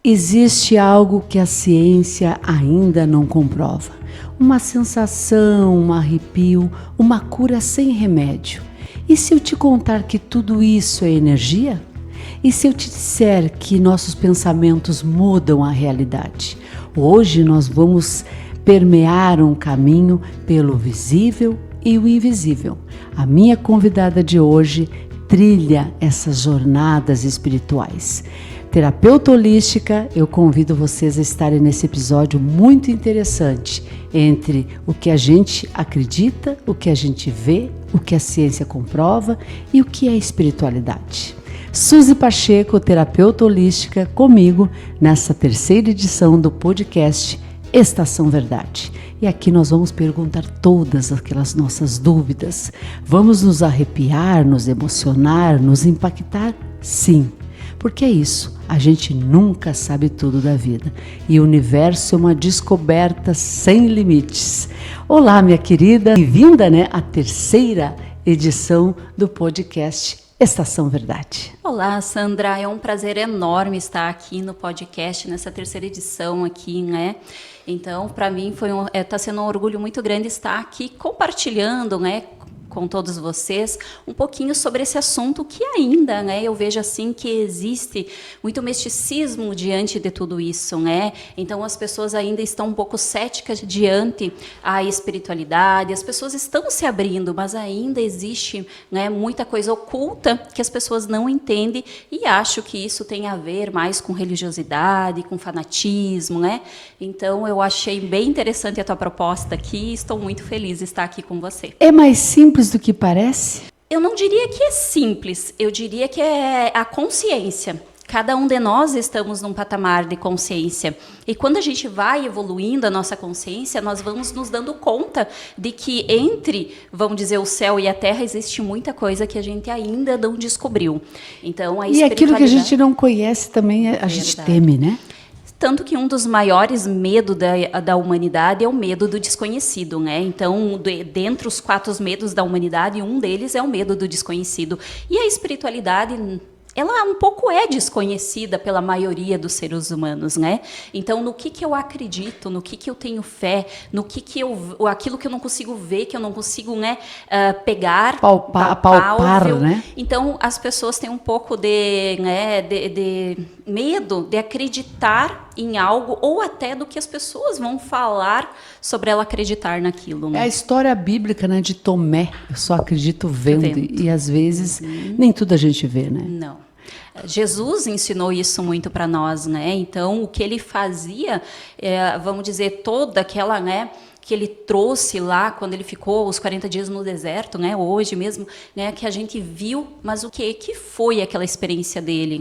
Existe algo que a ciência ainda não comprova. Uma sensação, um arrepio, uma cura sem remédio. E se eu te contar que tudo isso é energia? E se eu te disser que nossos pensamentos mudam a realidade? Hoje nós vamos permear um caminho pelo visível e o invisível. A minha convidada de hoje trilha essas jornadas espirituais. Terapeuta holística, eu convido vocês a estarem nesse episódio muito interessante entre o que a gente acredita, o que a gente vê, o que a ciência comprova e o que é espiritualidade. Suzy Pacheco, terapeuta holística, comigo nessa terceira edição do podcast Estação Verdade. E aqui nós vamos perguntar todas aquelas nossas dúvidas. Vamos nos arrepiar, nos emocionar, nos impactar? Sim. Porque é isso, a gente nunca sabe tudo da vida e o universo é uma descoberta sem limites. Olá, minha querida, bem-vinda, à terceira edição do podcast Estação Verdade. Olá, Sandra, é um prazer enorme estar aqui no podcast, nessa terceira edição aqui, Então, para mim, está sendo um orgulho muito grande estar aqui compartilhando, com todos vocês, um pouquinho sobre esse assunto que ainda, eu vejo assim que existe muito misticismo diante de tudo isso, Então as pessoas ainda estão um pouco céticas diante a espiritualidade, as pessoas estão se abrindo, mas ainda existe, muita coisa oculta que as pessoas não entendem e acho que isso tem a ver mais com religiosidade, com fanatismo, Então eu achei bem interessante a tua proposta aqui e estou muito feliz de estar aqui com você. É mais simples do que parece? Eu não diria que é simples, eu diria que é a consciência. Cada um de nós estamos num patamar de consciência. E quando a gente vai evoluindo a nossa consciência, nós vamos nos dando conta de que entre, vamos dizer, o céu e a terra, existe muita coisa que a gente ainda não descobriu. Então, a espiritualidade... E aquilo que a gente não conhece também, a gente teme, né? Tanto que um dos maiores medos da humanidade é o medo do desconhecido, Então, dentre os 4 medos da humanidade, um deles é o medo do desconhecido. E a espiritualidade, ela um pouco é desconhecida pela maioria dos seres humanos, Então, no que eu acredito, no que eu tenho fé, no aquilo que eu não consigo ver, que eu não consigo, pegar, palpar, Então, as pessoas têm um pouco de medo de acreditar em algo ou até do que as pessoas vão falar sobre ela acreditar naquilo. É a história bíblica, de Tomé. Eu só acredito vendo. E às vezes nem tudo a gente vê, Não. Jesus ensinou isso muito para nós, Então, o que ele fazia, vamos dizer, toda aquela, que ele trouxe lá quando ele ficou os 40 dias no deserto, hoje mesmo, que a gente viu, mas o que foi aquela experiência dele,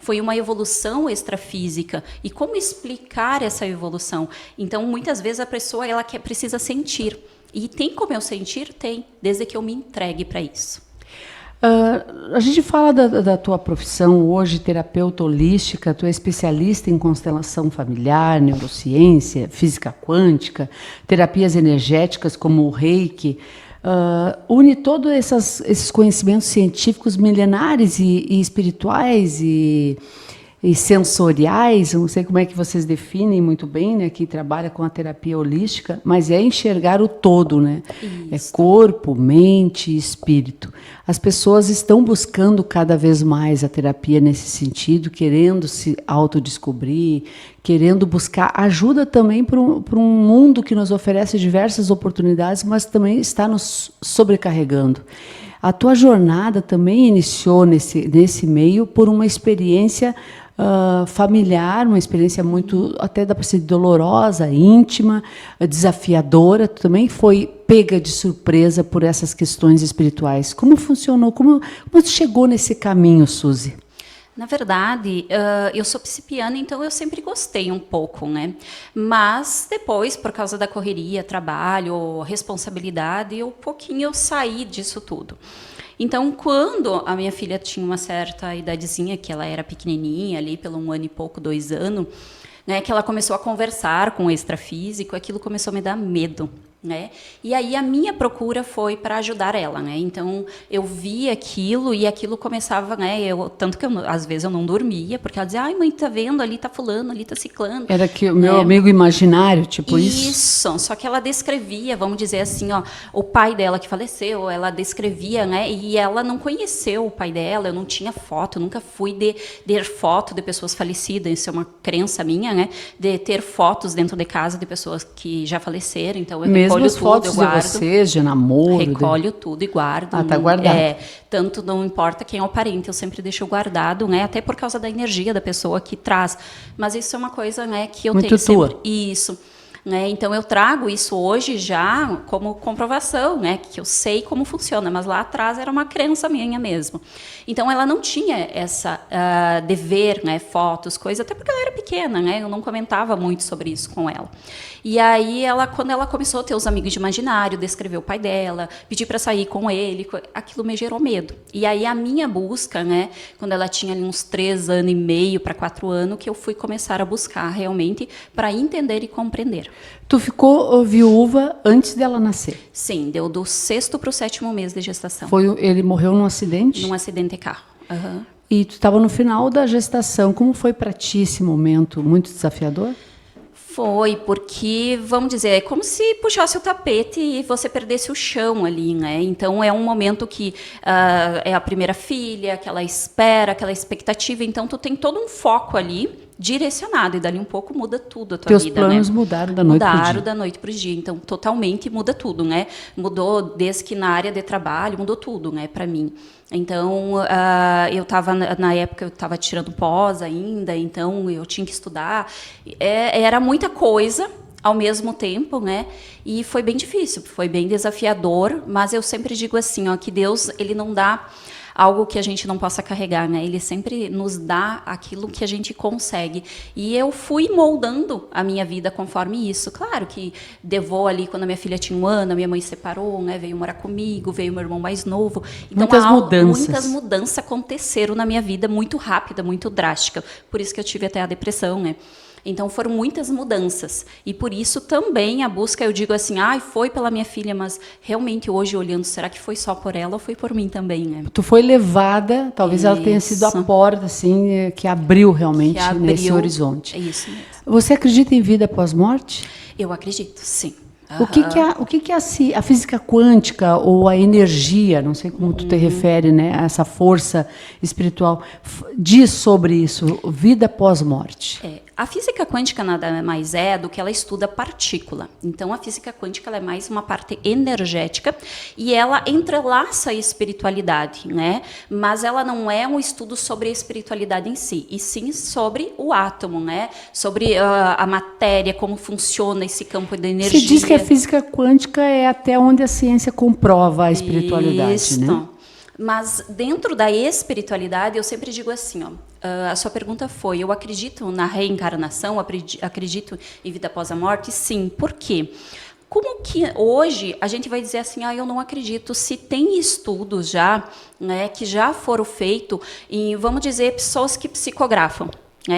Foi uma evolução extrafísica. E como explicar essa evolução? Então, muitas vezes a pessoa precisa sentir. E tem como eu sentir? Tem, desde que eu me entregue para isso. A gente fala da tua profissão hoje, terapeuta holística, tu é especialista em constelação familiar, neurociência, física quântica, terapias energéticas como o Reiki. Une todos esses conhecimentos científicos milenares e espirituais e sensoriais, não sei como é que vocês definem muito bem, quem trabalha com a terapia holística, mas é enxergar o todo, É corpo, mente e espírito. As pessoas estão buscando cada vez mais a terapia nesse sentido, querendo se autodescobrir, querendo buscar ajuda também para um mundo que nos oferece diversas oportunidades, mas também está nos sobrecarregando. A tua jornada também iniciou nesse meio por uma experiência familiar, uma experiência muito, até dá para ser dolorosa, íntima, desafiadora. Tu também foi pega de surpresa por essas questões espirituais. Como funcionou? Como tu chegou nesse caminho, Suzy? Na verdade, eu sou piscipiana, então eu sempre gostei um pouco, Mas depois, por causa da correria, trabalho, responsabilidade, um pouquinho eu saí disso tudo. Então, quando a minha filha tinha uma certa idadezinha, que ela era pequenininha, ali pelo 1 ano e pouco, 2 anos, que ela começou a conversar com o extrafísico, aquilo começou a me dar medo. né? E aí a minha procura foi para ajudar ela, né? Então eu via aquilo e aquilo começava, né? Tanto que às vezes eu não dormia, porque ela dizia, ai mãe, tá vendo, ali tá fulano, ali tá ciclano. Era que o meu amigo imaginário, tipo isso? Isso, só que ela descrevia, vamos dizer assim, ó, o pai dela que faleceu, ela descrevia, né? E ela não conheceu o pai dela, eu não tinha foto, eu nunca fui de ter foto de pessoas falecidas, isso é uma crença minha, né? De ter fotos dentro de casa de pessoas que já faleceram, então eu Mesmo recolho as tudo, fotos eu guardo. de vocês, de namoro? Recolho tudo e guardo. Ah, tá guardado. Tanto não importa quem é o parente, eu sempre deixo guardado, né? Até por causa da energia da pessoa que traz. Mas isso é uma coisa, né, que eu muito tenho tua. sempre. Isso. Né? Então eu trago isso hoje já como comprovação, né? Que eu sei como funciona, mas lá atrás era uma crença minha mesmo. Então ela não tinha essa dever, né? Fotos, coisas, até porque ela era pequena, né? Eu não comentava muito sobre isso com ela. E aí quando ela começou a ter os amigos de imaginário, descrever o pai dela, pedir para sair com ele, aquilo me gerou medo. E aí a minha busca, né? Quando ela tinha ali uns 3 anos e meio para 4 anos, que eu fui começar a buscar realmente para entender e compreender. Tu ficou viúva antes dela nascer? Sim, deu do 6º para o 7º mês de gestação. Ele morreu num acidente? Num acidente de carro. Uhum. E tu estava no final da gestação. Como foi para ti esse momento? Muito desafiador? Foi, porque, vamos dizer, é como se puxasse o tapete e você perdesse o chão ali, né? Então, é um momento que é a primeira filha, aquela espera, aquela expectativa. Então, tu tem todo um foco ali direcionado, e dali um pouco muda tudo a tua vida, né? Teus planos mudaram da noite pro dia. Mudaram da noite para o dia. Então, totalmente muda tudo, né? Mudou desde que na área de trabalho, mudou tudo, né, para mim. Então, eu estava, na época, eu estava tirando pós ainda, então eu tinha que estudar. Era muita coisa ao mesmo tempo, né? E foi bem difícil, foi bem desafiador, mas eu sempre digo assim, ó, que Deus, ele não dá algo que a gente não possa carregar, né? Ele sempre nos dá aquilo que a gente consegue. E eu fui moldando a minha vida conforme isso. Claro que devou ali, quando a minha filha tinha 1 ano, a minha mãe separou, né? Veio morar comigo, veio meu irmão mais novo. Então, muitas mudanças aconteceram na minha vida, muito rápida, muito drástica. Por isso que eu tive até a depressão, né? Então, foram muitas mudanças. E por isso também a busca, eu digo assim, foi pela minha filha, mas realmente hoje olhando, será que foi só por ela ou foi por mim também, né? Tu foi levada, talvez ela tenha sido a porta, assim, que abriu realmente nesse horizonte. É isso mesmo. Você acredita em vida após morte? Eu acredito, sim. O que a física quântica ou a energia, não sei como tu te refere, né, a essa força espiritual, diz sobre isso, vida pós-morte? A física quântica nada mais é do que ela estuda partícula. Então, a física quântica ela é mais uma parte energética e ela entrelaça a espiritualidade, né? Mas ela não é um estudo sobre a espiritualidade em si, e sim sobre o átomo, né? Sobre a matéria, como funciona esse campo de energia. Se diz que a física quântica é até onde a ciência comprova a espiritualidade, isso, né? Mas dentro da espiritualidade, eu sempre digo assim, ó, a sua pergunta foi, eu acredito na reencarnação, acredito em vida após a morte? Sim. Por quê? Como que hoje a gente vai dizer assim, eu não acredito, se tem estudos já, né, que já foram feitos em, vamos dizer, pessoas que psicografam.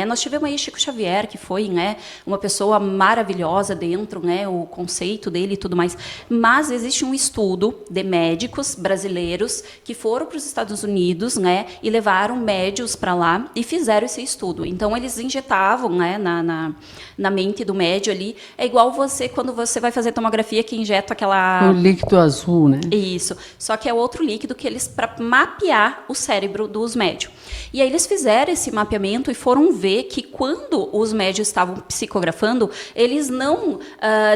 Nós tivemos aí Chico Xavier, que foi, né, uma pessoa maravilhosa dentro, né, o conceito dele e tudo mais. Mas existe um estudo de médicos brasileiros que foram para os Estados Unidos, né, e levaram médios para lá e fizeram esse estudo. Então, eles injetavam, né, na mente do médio ali. É igual você, quando você vai fazer tomografia, que injeta aquela... O líquido azul, né? Isso. Só que é outro líquido que eles... para mapear o cérebro dos médios. E aí eles fizeram esse mapeamento e foram ver que quando os médios estavam psicografando, eles não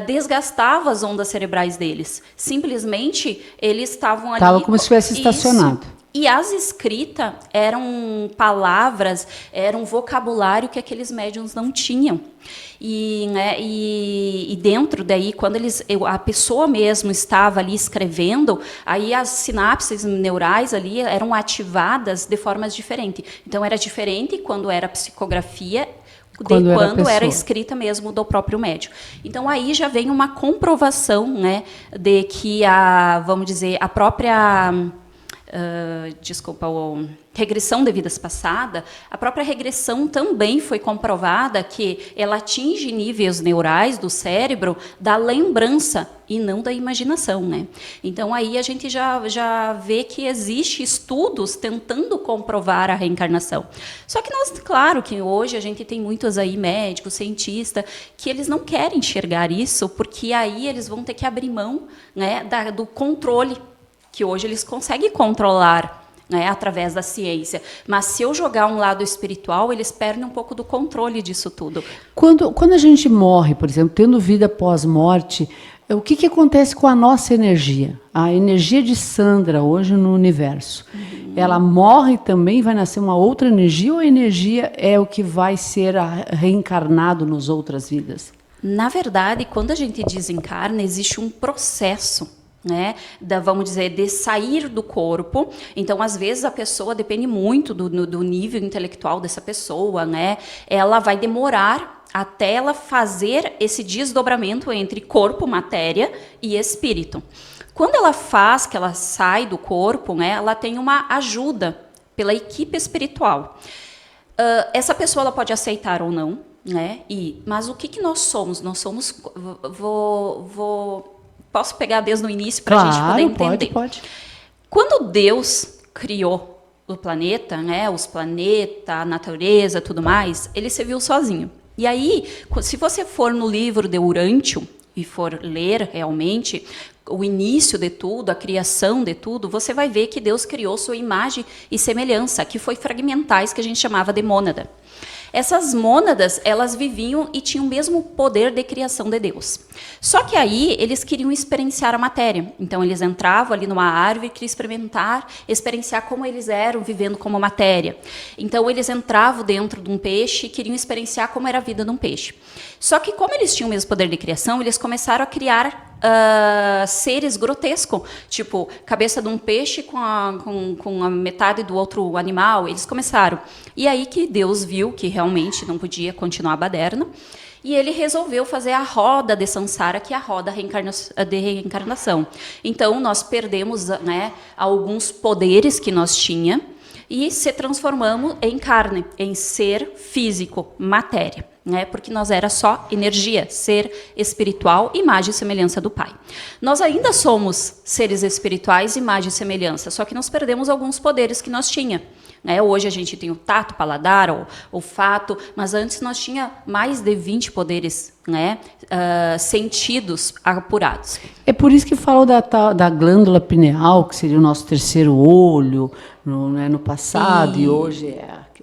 desgastavam as ondas cerebrais deles. Simplesmente, eles estavam ali... Estava como se estivesse estacionado. E as escritas eram palavras, era um vocabulário que aqueles médiums não tinham. E dentro daí, quando a pessoa mesmo estava ali escrevendo, aí as sinapses neurais ali eram ativadas de formas diferentes. Então, era diferente quando era psicografia quando era escrita mesmo do próprio médium. Então, aí já vem uma comprovação, né, de que vamos dizer, a própria... regressão de vidas passadas, a própria regressão também foi comprovada que ela atinge níveis neurais do cérebro da lembrança e não da imaginação, né? Então aí a gente já vê que existe estudos tentando comprovar a reencarnação. Só que nós, claro que hoje a gente tem muitos aí médicos, cientistas, que eles não querem enxergar isso, porque aí eles vão ter que abrir mão, né, do controle, que hoje eles conseguem controlar, né, através da ciência. Mas se eu jogar um lado espiritual, eles perdem um pouco do controle disso tudo. Quando a gente morre, por exemplo, tendo vida pós-morte, o que acontece com a nossa energia? A energia de Sandra hoje no universo. Ela morre também, vai nascer uma outra energia, ou a energia é o que vai ser reencarnado nas outras vidas? Na verdade, quando a gente desencarna, existe um processo, né, vamos dizer, de sair do corpo. Então, às vezes, a pessoa depende muito do nível intelectual dessa pessoa, né? Ela vai demorar até ela fazer esse desdobramento entre corpo, matéria e espírito. Quando ela faz, que ela sai do corpo, né, ela tem uma ajuda pela equipe espiritual. Essa pessoa ela pode aceitar ou não, né? Mas o que nós somos? Nós somos... Posso pegar desde o início para a gente poder entender? Pode. Quando Deus criou o planeta, né, os planetas, a natureza, tudo mais, ele se viu sozinho. E aí, se você for no livro de Urântia e for ler realmente o início de tudo, a criação de tudo, você vai ver que Deus criou sua imagem e semelhança, que foi fragmentais, que a gente chamava de mônada. Essas mônadas, elas viviam e tinham o mesmo poder de criação de Deus. Só que aí, eles queriam experienciar a matéria. Então, eles entravam ali numa árvore, queriam experienciar como eles eram vivendo como matéria. Então, eles entravam dentro de um peixe e queriam experienciar como era a vida de um peixe. Só que, como eles tinham o mesmo poder de criação, eles começaram a criar seres grotescos, tipo cabeça de um peixe com a metade do outro animal. Eles começaram. E aí que Deus viu que realmente não podia continuar a baderna, e ele resolveu fazer a roda de Sansara, que é a roda de reencarnação. Então, nós perdemos, né, alguns poderes que nós tínhamos e se transformamos em carne, em ser físico, matéria. Né, porque nós era só energia, ser espiritual, imagem e semelhança do Pai. Nós ainda somos seres espirituais, imagem e semelhança, só que nós perdemos alguns poderes que nós tínhamos. Né? Hoje a gente tem o tato, paladar, o olfato, mas antes nós tinha mais de 20 poderes, né, sentidos apurados. É por isso que falou da glândula pineal, que seria o nosso terceiro olho no passado, e hoje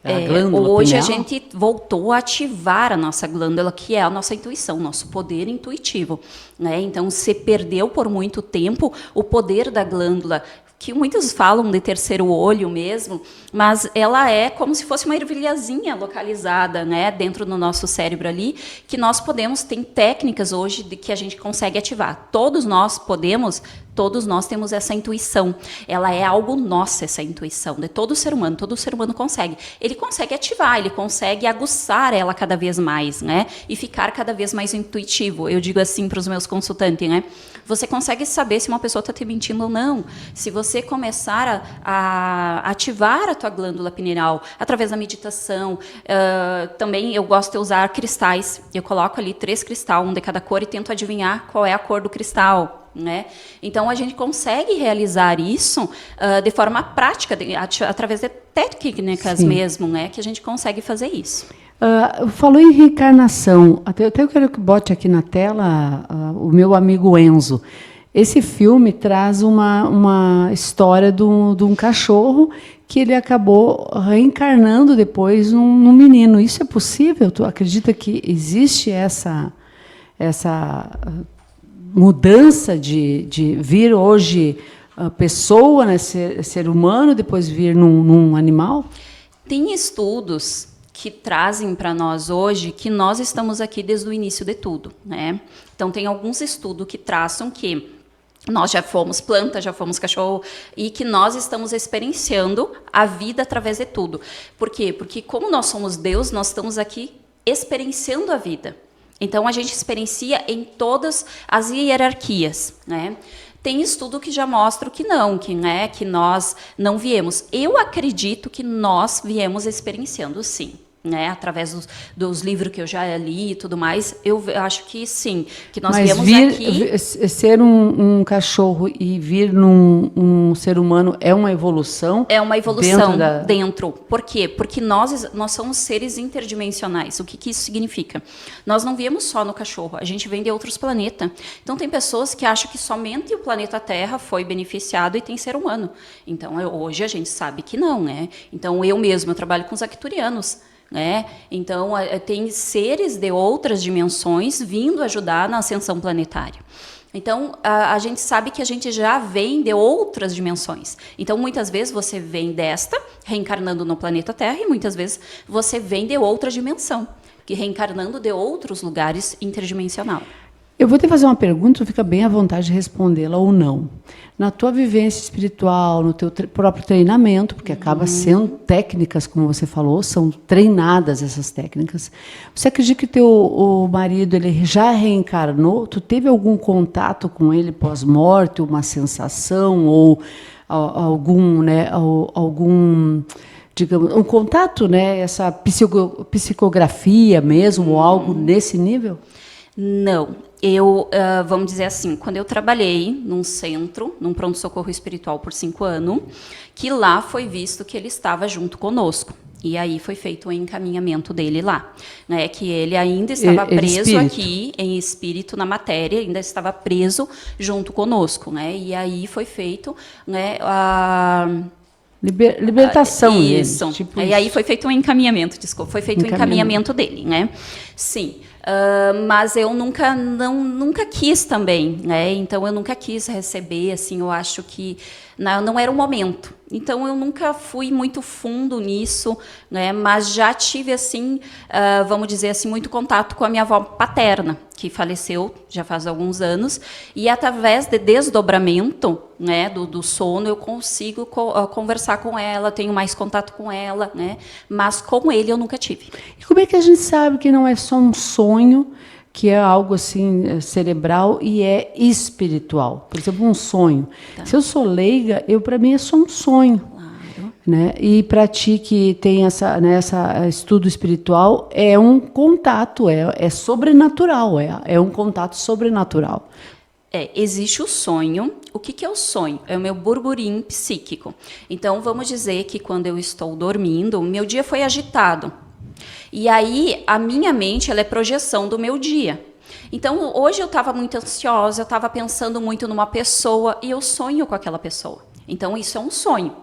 é a glândula hoje pineal. A gente voltou a ativar a nossa glândula, que é a nossa intuição, nosso poder intuitivo. Né? Então, se perdeu por muito tempo o poder da glândula, que muitos falam de terceiro olho mesmo, mas ela é como se fosse uma ervilhazinha localizada, né, dentro do nosso cérebro ali, que nós podemos, tem técnicas hoje de que a gente consegue ativar. Todos nós temos essa intuição. Ela é algo nosso, essa intuição, de todo ser humano consegue. Ele consegue ativar, ele consegue aguçar ela cada vez mais, né, e ficar cada vez mais intuitivo. Eu digo assim para os meus consultantes, né, você consegue saber se uma pessoa está te mentindo ou não, se você começar a ativar a tua glândula pineal através da meditação. Também eu gosto de usar cristais. Eu coloco ali 3 cristais, um de cada cor, e tento adivinhar qual é a cor do cristal. Né? Então, a gente consegue realizar isso de forma prática, através de técnicas mesmo, né? Que a gente consegue fazer isso. Falou em reencarnação. Até eu quero que bote aqui na tela o meu amigo Enzo. Esse filme traz uma história de um cachorro que ele acabou reencarnando depois num menino. Isso é possível? Tu acredita que existe essa mudança de vir hoje pessoa, né, ser humano, depois vir num animal? Tem estudos que trazem para nós hoje que nós estamos aqui desde o início de tudo, né? Então, tem alguns estudos que traçam que nós já fomos planta, já fomos cachorro, e que nós estamos experienciando a vida através de tudo. Por quê? Porque como nós somos Deus, nós estamos aqui experienciando a vida. Então, a gente experiencia em todas as hierarquias, né? tem estudo que já mostra que não, que nós não viemos. Eu acredito que nós viemos experienciando, sim. Através dos livros que eu já li e tudo mais, eu acho que sim, que nós viemos aqui... Ser um cachorro e vir num ser humano é uma evolução? É uma evolução dentro. Por quê? Porque nós somos seres interdimensionais. O que isso significa? Nós não viemos só no cachorro, a gente vem de outros planetas. Então, tem pessoas que acham que somente o planeta Terra foi beneficiado e tem ser humano. Então, hoje a gente sabe que não, né? Então, eu trabalho com os arcturianos. Então, tem seres de outras dimensões vindo ajudar na ascensão planetária. Então, a gente sabe que a gente já vem de outras dimensões. Então, muitas vezes você vem desta, reencarnando no planeta Terra, e muitas vezes você vem de outra dimensão, que reencarnando de outros lugares interdimensional. Eu vou te fazer uma pergunta, tu fica bem à vontade de respondê-la ou não. Na tua vivência espiritual, no teu próprio treinamento, porque acaba sendo técnicas, como você falou, são treinadas essas técnicas. Você acredita que o marido ele já reencarnou? Tu teve algum contato com ele pós-morte, uma sensação ou algum, digamos, um contato, essa psicografia mesmo, ou algo nesse nível? Não, vamos dizer assim, quando eu trabalhei num centro, num pronto-socorro espiritual por 5 anos, que lá foi visto que ele estava junto conosco. E aí foi feito o encaminhamento dele lá, que ele ainda estava preso aqui, em espírito, na matéria, ainda estava preso junto conosco. E aí foi feito a... libertação. Isso. Tipo e aí foi feito um encaminhamento, foi feito o encaminhamento dele, Sim. Mas eu nunca quis também, Então eu nunca quis receber, assim, eu acho que não era o momento. Então eu nunca fui muito fundo nisso, Mas já tive, assim, vamos dizer assim, muito contato com a minha avó paterna, que faleceu já faz alguns anos, e através de desdobramento, do sono, eu consigo conversar com ela, tenho mais contato com ela, Mas com ele eu nunca tive. E como é que a gente sabe que não é só um sonho, que é algo assim cerebral e é espiritual? Por exemplo, um sonho. Tá. Se eu sou leiga, para mim é só um sonho. Claro. E para ti que tem essa estudo espiritual, é um contato, é sobrenatural, é um contato sobrenatural. Existe o sonho. O que é o sonho? É o meu burburinho psíquico. Então, vamos dizer que quando eu estou dormindo, o meu dia foi agitado. E aí, a minha mente ela é projeção do meu dia. Então, hoje eu estava muito ansiosa, eu estava pensando muito numa pessoa e eu sonho com aquela pessoa. Então, isso é um sonho,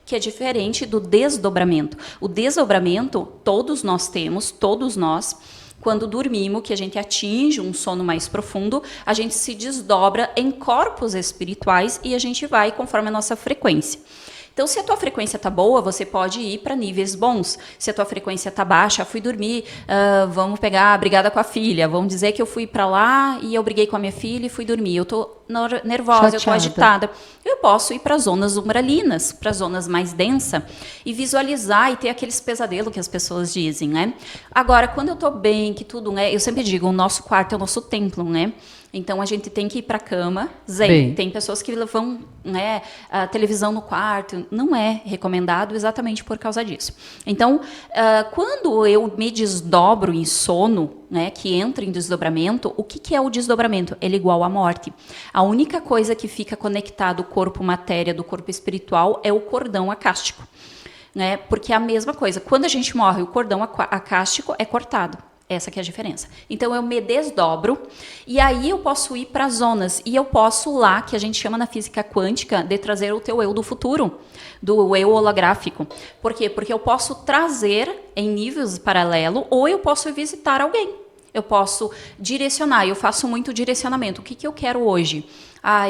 que é diferente do desdobramento. O desdobramento, todos nós temos, todos nós, quando dormimos, que a gente atinge um sono mais profundo, a gente se desdobra em corpos espirituais e a gente vai conforme a nossa frequência. Então, se a tua frequência está boa, você pode ir para níveis bons. Se a tua frequência está baixa, fui dormir, vamos pegar a brigada com a filha. Vamos dizer que eu fui para lá e eu briguei com a minha filha e fui dormir. Eu estou nervosa, eu estou agitada. Eu posso ir para zonas umbralinas, para zonas mais densas, e visualizar e ter aqueles pesadelos que as pessoas dizem, Agora, quando eu estou bem, que tudo, eu sempre digo, o nosso quarto é o nosso templo, Então, a gente tem que ir para a cama, zen. Bem. Tem pessoas que vão, a televisão no quarto. Não é recomendado exatamente por causa disso. Então, quando eu me desdobro em sono, que entra em desdobramento, o que é o desdobramento? Ele é igual à morte. A única coisa que fica conectado o corpo matéria do corpo espiritual é o cordão acástico. Porque é a mesma coisa. Quando a gente morre, o cordão acástico é cortado. Essa que é a diferença. Então, eu me desdobro e aí eu posso ir para zonas. E eu posso lá, que a gente chama na física quântica, de trazer o teu eu do futuro, do eu holográfico. Por quê? Porque eu posso trazer em níveis paralelos ou eu posso visitar alguém. Eu posso direcionar. Eu faço muito direcionamento. O que eu quero hoje?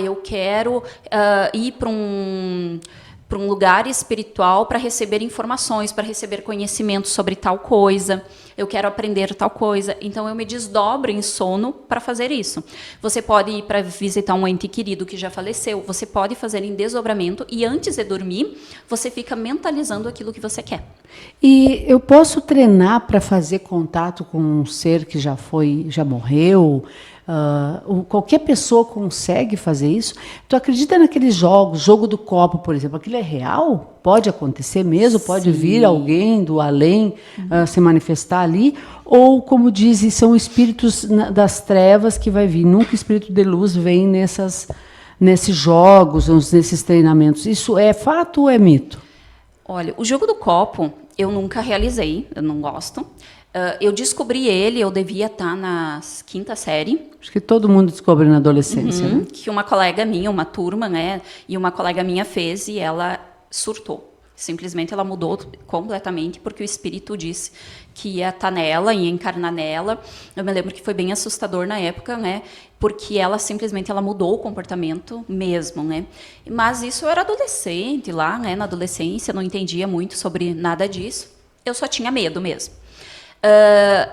Eu quero ir para um lugar espiritual para receber informações, para receber conhecimento sobre tal coisa. Eu quero aprender tal coisa. Então, eu me desdobro em sono para fazer isso. Você pode ir para visitar um ente querido que já faleceu. Você pode fazer em desdobramento e antes de dormir, você fica mentalizando aquilo que você quer. E eu posso treinar para fazer contato com um ser que já morreu? qualquer pessoa consegue fazer isso. Tu acredita naqueles jogos, jogo do copo, por exemplo, aquilo é real? Pode acontecer mesmo? Pode vir alguém do além se manifestar ali? Ou, como dizem, são espíritos das trevas que vai vir? Nunca o espírito de luz vem nesses jogos, nesses treinamentos. Isso é fato ou é mito? Olha, o jogo do copo eu nunca realizei, eu não gosto. Eu descobri ele, eu devia estar na 5ª série. Acho que todo mundo descobre na adolescência, né? Que uma colega minha, uma turma, né? E uma colega minha fez e ela surtou. Simplesmente ela mudou completamente porque o espírito disse que ia estar nela, ia encarnar nela. Eu me lembro que foi bem assustador na época, né? Porque ela simplesmente ela mudou o comportamento mesmo, né? Mas isso eu era adolescente lá, né? Na adolescência, não entendia muito sobre nada disso. Eu só tinha medo mesmo.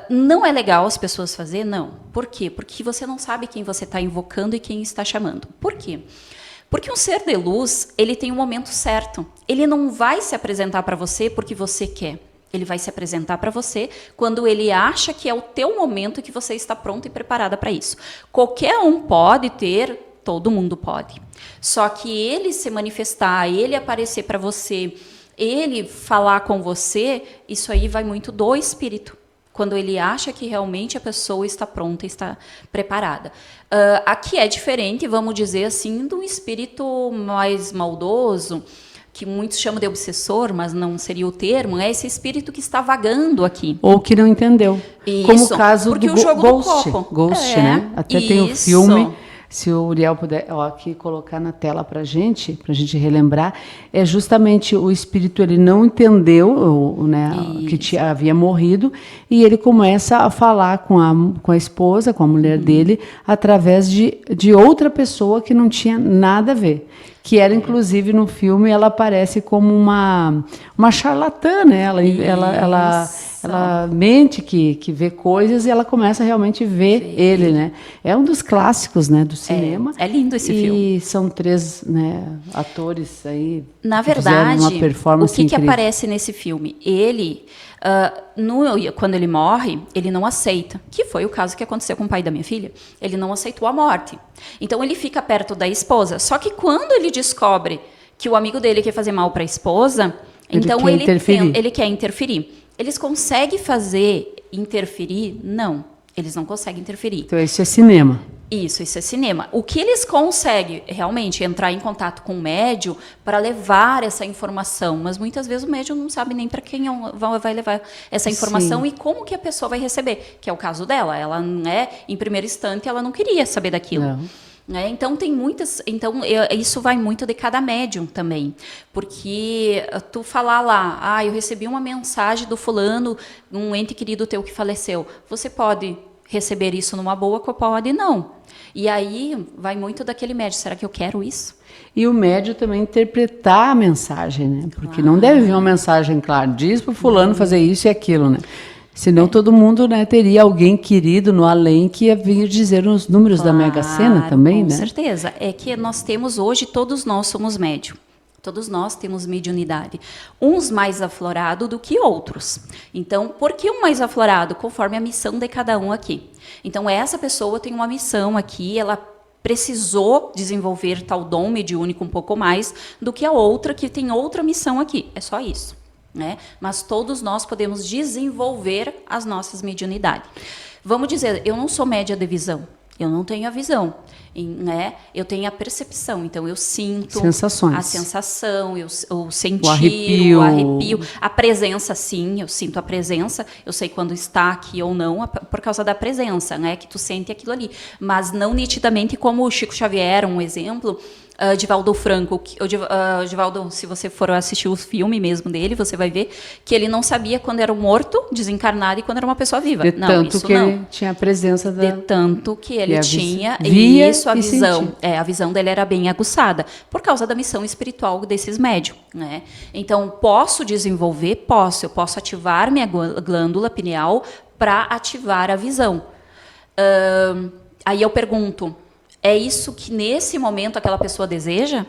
Não é legal as pessoas fazer? Não. Por quê? Porque você não sabe quem você está invocando e quem está chamando. Por quê? Porque um ser de luz, ele tem um momento certo. Ele não vai se apresentar para você porque você quer. Ele vai se apresentar para você quando ele acha que é o teu momento que você está pronta e preparada para isso. Qualquer um pode ter, todo mundo pode. Só que ele se manifestar, ele aparecer para você, ele falar com você, isso aí vai muito do espírito. Quando ele acha que realmente a pessoa está pronta, está preparada. Aqui é diferente, vamos dizer assim, do espírito mais maldoso, que muitos chamam de obsessor, mas não seria o termo, é esse espírito que está vagando aqui. Ou que não entendeu. Isso, como o caso do jogo Ghost. do copo. Ghost, né? Até tem o filme, se o Uriel puder aqui colocar na tela para a gente relembrar, é justamente o espírito, ele não entendeu, né, que havia morrido, e ele começa a falar com a esposa, com a mulher dele, através de outra pessoa que não tinha nada a ver. Que era, inclusive, no filme, ela aparece como uma charlatã, né? Ela mente que vê coisas e ela começa a realmente ver ele, né? É um dos clássicos, né, do cinema. É lindo esse filme. E são 3, né, atores aí. Na verdade, uma performance o que incrível. aparece nesse filme? Ele, quando ele morre, ele não aceita. Que foi o caso que aconteceu com o pai da minha filha. Ele não aceitou a morte. Então, ele fica perto da esposa. Só que quando ele descobre que o amigo dele quer fazer mal para a esposa, então ele quer interferir. Eles conseguem interferir? Não, eles não conseguem interferir. Então, isso é cinema. Isso é cinema. O que eles conseguem realmente entrar em contato com o médium para levar essa informação, mas muitas vezes o médium não sabe nem para quem vai levar essa informação e como que a pessoa vai receber, que é o caso dela. Ela, né, em primeiro instante, ela não queria saber daquilo. Não. Então tem muitas, isso vai muito de cada médium também, porque tu falar lá, eu recebi uma mensagem do fulano, um ente querido teu que faleceu, você pode receber isso numa boa, pode não. E aí vai muito daquele médium, será que eu quero isso? E o médium também interpretar a mensagem, né? Porque não deve vir uma mensagem clara, diz para o fulano fazer isso e aquilo, né? Senão todo mundo, né, teria alguém querido no além que ia vir dizer os números da Mega Sena também, né? Com certeza. É que nós temos hoje, todos nós somos médium. Todos nós temos mediunidade. Uns mais aflorados do que outros. Então, por que um mais aflorado? Conforme a missão de cada um aqui. Então, essa pessoa tem uma missão aqui, ela precisou desenvolver tal dom mediúnico um pouco mais do que a outra que tem outra missão aqui. É só isso. Né? Mas todos nós podemos desenvolver as nossas mediunidades. Vamos dizer, eu não sou média de visão, eu não tenho a visão, né? Eu tenho a percepção, então eu sinto sensações. A sensação, o sentir, o arrepio, a presença, sim, eu sinto a presença, eu sei quando está aqui ou não, por causa da presença, né? Que tu sente aquilo ali, mas não nitidamente como o Chico Xavier, um exemplo. Divaldo Franco, Divaldo, se você for assistir o filme mesmo dele, você vai ver que ele não sabia quando era um morto, desencarnado, e quando era uma pessoa viva. De tanto que ele tinha a presença de tanto que ele tinha via isso, a visão. A visão dele era bem aguçada, por causa da missão espiritual desses médiums. Né? Então, posso desenvolver? Eu posso ativar minha glândula pineal para ativar a visão. Aí eu pergunto, É isso que nesse momento aquela pessoa deseja?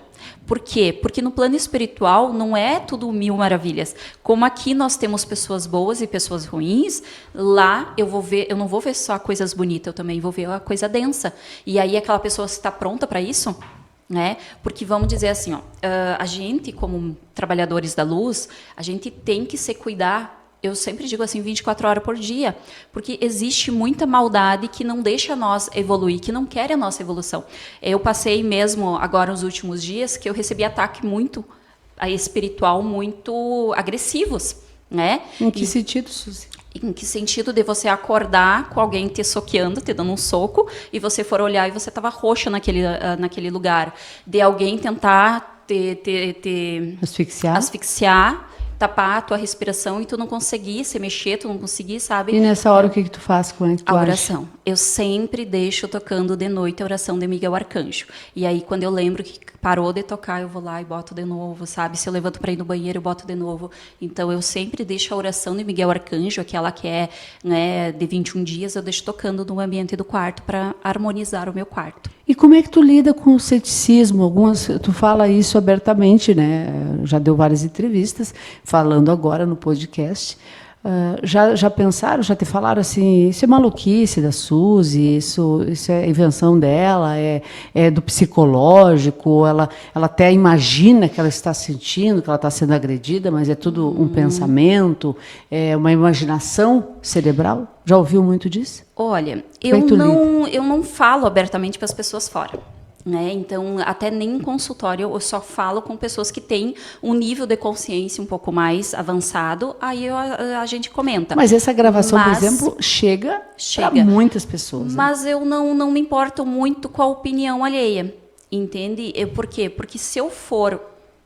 Por quê? Porque no plano espiritual não é tudo mil maravilhas. Como aqui nós temos pessoas boas e pessoas ruins, lá eu não vou ver só coisas bonitas, eu também vou ver a coisa densa. E aí aquela pessoa está pronta para isso? Né? Porque vamos dizer assim, ó, a gente como trabalhadores da luz, a gente tem que se cuidar. Eu sempre digo assim, 24 horas por dia, porque existe muita maldade que não deixa nós evoluir, que não quer a nossa evolução. Eu passei mesmo agora nos últimos dias que eu recebi ataque muito espiritual, muito agressivos, né? Em que sentido, Suzy? Em que sentido de você acordar com alguém te soqueando, te dando um soco, e você for olhar e você estava roxa naquele lugar. De alguém tentar te asfixiar, tapar a tua respiração e tu não conseguir se mexer, tu não conseguir, sabe? E nessa hora o que tu faz com a oração? Eu sempre deixo tocando de noite a oração de Miguel Arcanjo. E aí, quando eu lembro que parou de tocar, eu vou lá e boto de novo, sabe? Se eu levanto para ir no banheiro, eu boto de novo. Então, eu sempre deixo a oração de Miguel Arcanjo, aquela que é, né, de 21 dias, eu deixo tocando no ambiente do quarto para harmonizar o meu quarto. E como é que tu lida com o ceticismo? Tu fala isso abertamente, né? Já deu várias entrevistas, falando agora no podcast. Já pensaram, já te falaram assim, isso é maluquice da Suzy, isso é invenção dela, é do psicológico, ela até imagina que ela está sentindo, que ela está sendo agredida, mas é tudo um pensamento, é uma imaginação cerebral? Já ouviu muito disso? Olha, eu não falo abertamente para as pessoas fora. Né? Então, até nem em consultório, eu só falo com pessoas que têm um nível de consciência um pouco mais avançado, aí a gente comenta. Mas essa gravação, por exemplo, chega para muitas pessoas. Mas né? Eu não me importo muito com a opinião alheia, entende? Por quê? Porque se eu for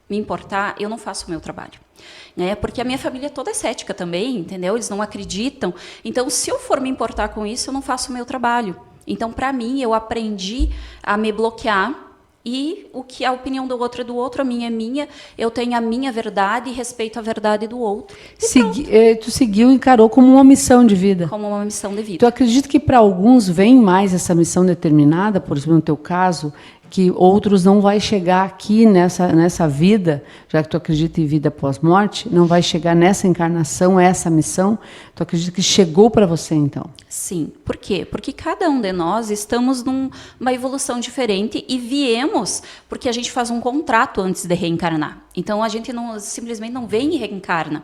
me importar, eu não faço o meu trabalho. Né? Porque a minha família toda é cética também, entendeu? Eles não acreditam. Então, se eu for me importar com isso, eu não faço o meu trabalho. Então, para mim, eu aprendi a me bloquear e o que a opinião do outro é do outro, a minha é minha, eu tenho a minha verdade e respeito a verdade do outro. Tu seguiu e encarou como uma missão de vida. Como uma missão de vida. Tu acredita que para alguns vem mais essa missão determinada, por exemplo, no teu caso, que outros não vai chegar aqui nessa vida, já que tu acredita em vida pós-morte, não vai chegar nessa encarnação, essa missão, tu acredita que chegou para você, então? Sim. Por quê? Porque cada um de nós estamos numa evolução diferente e viemos porque a gente faz um contrato antes de reencarnar. Então, a gente simplesmente não vem e reencarna.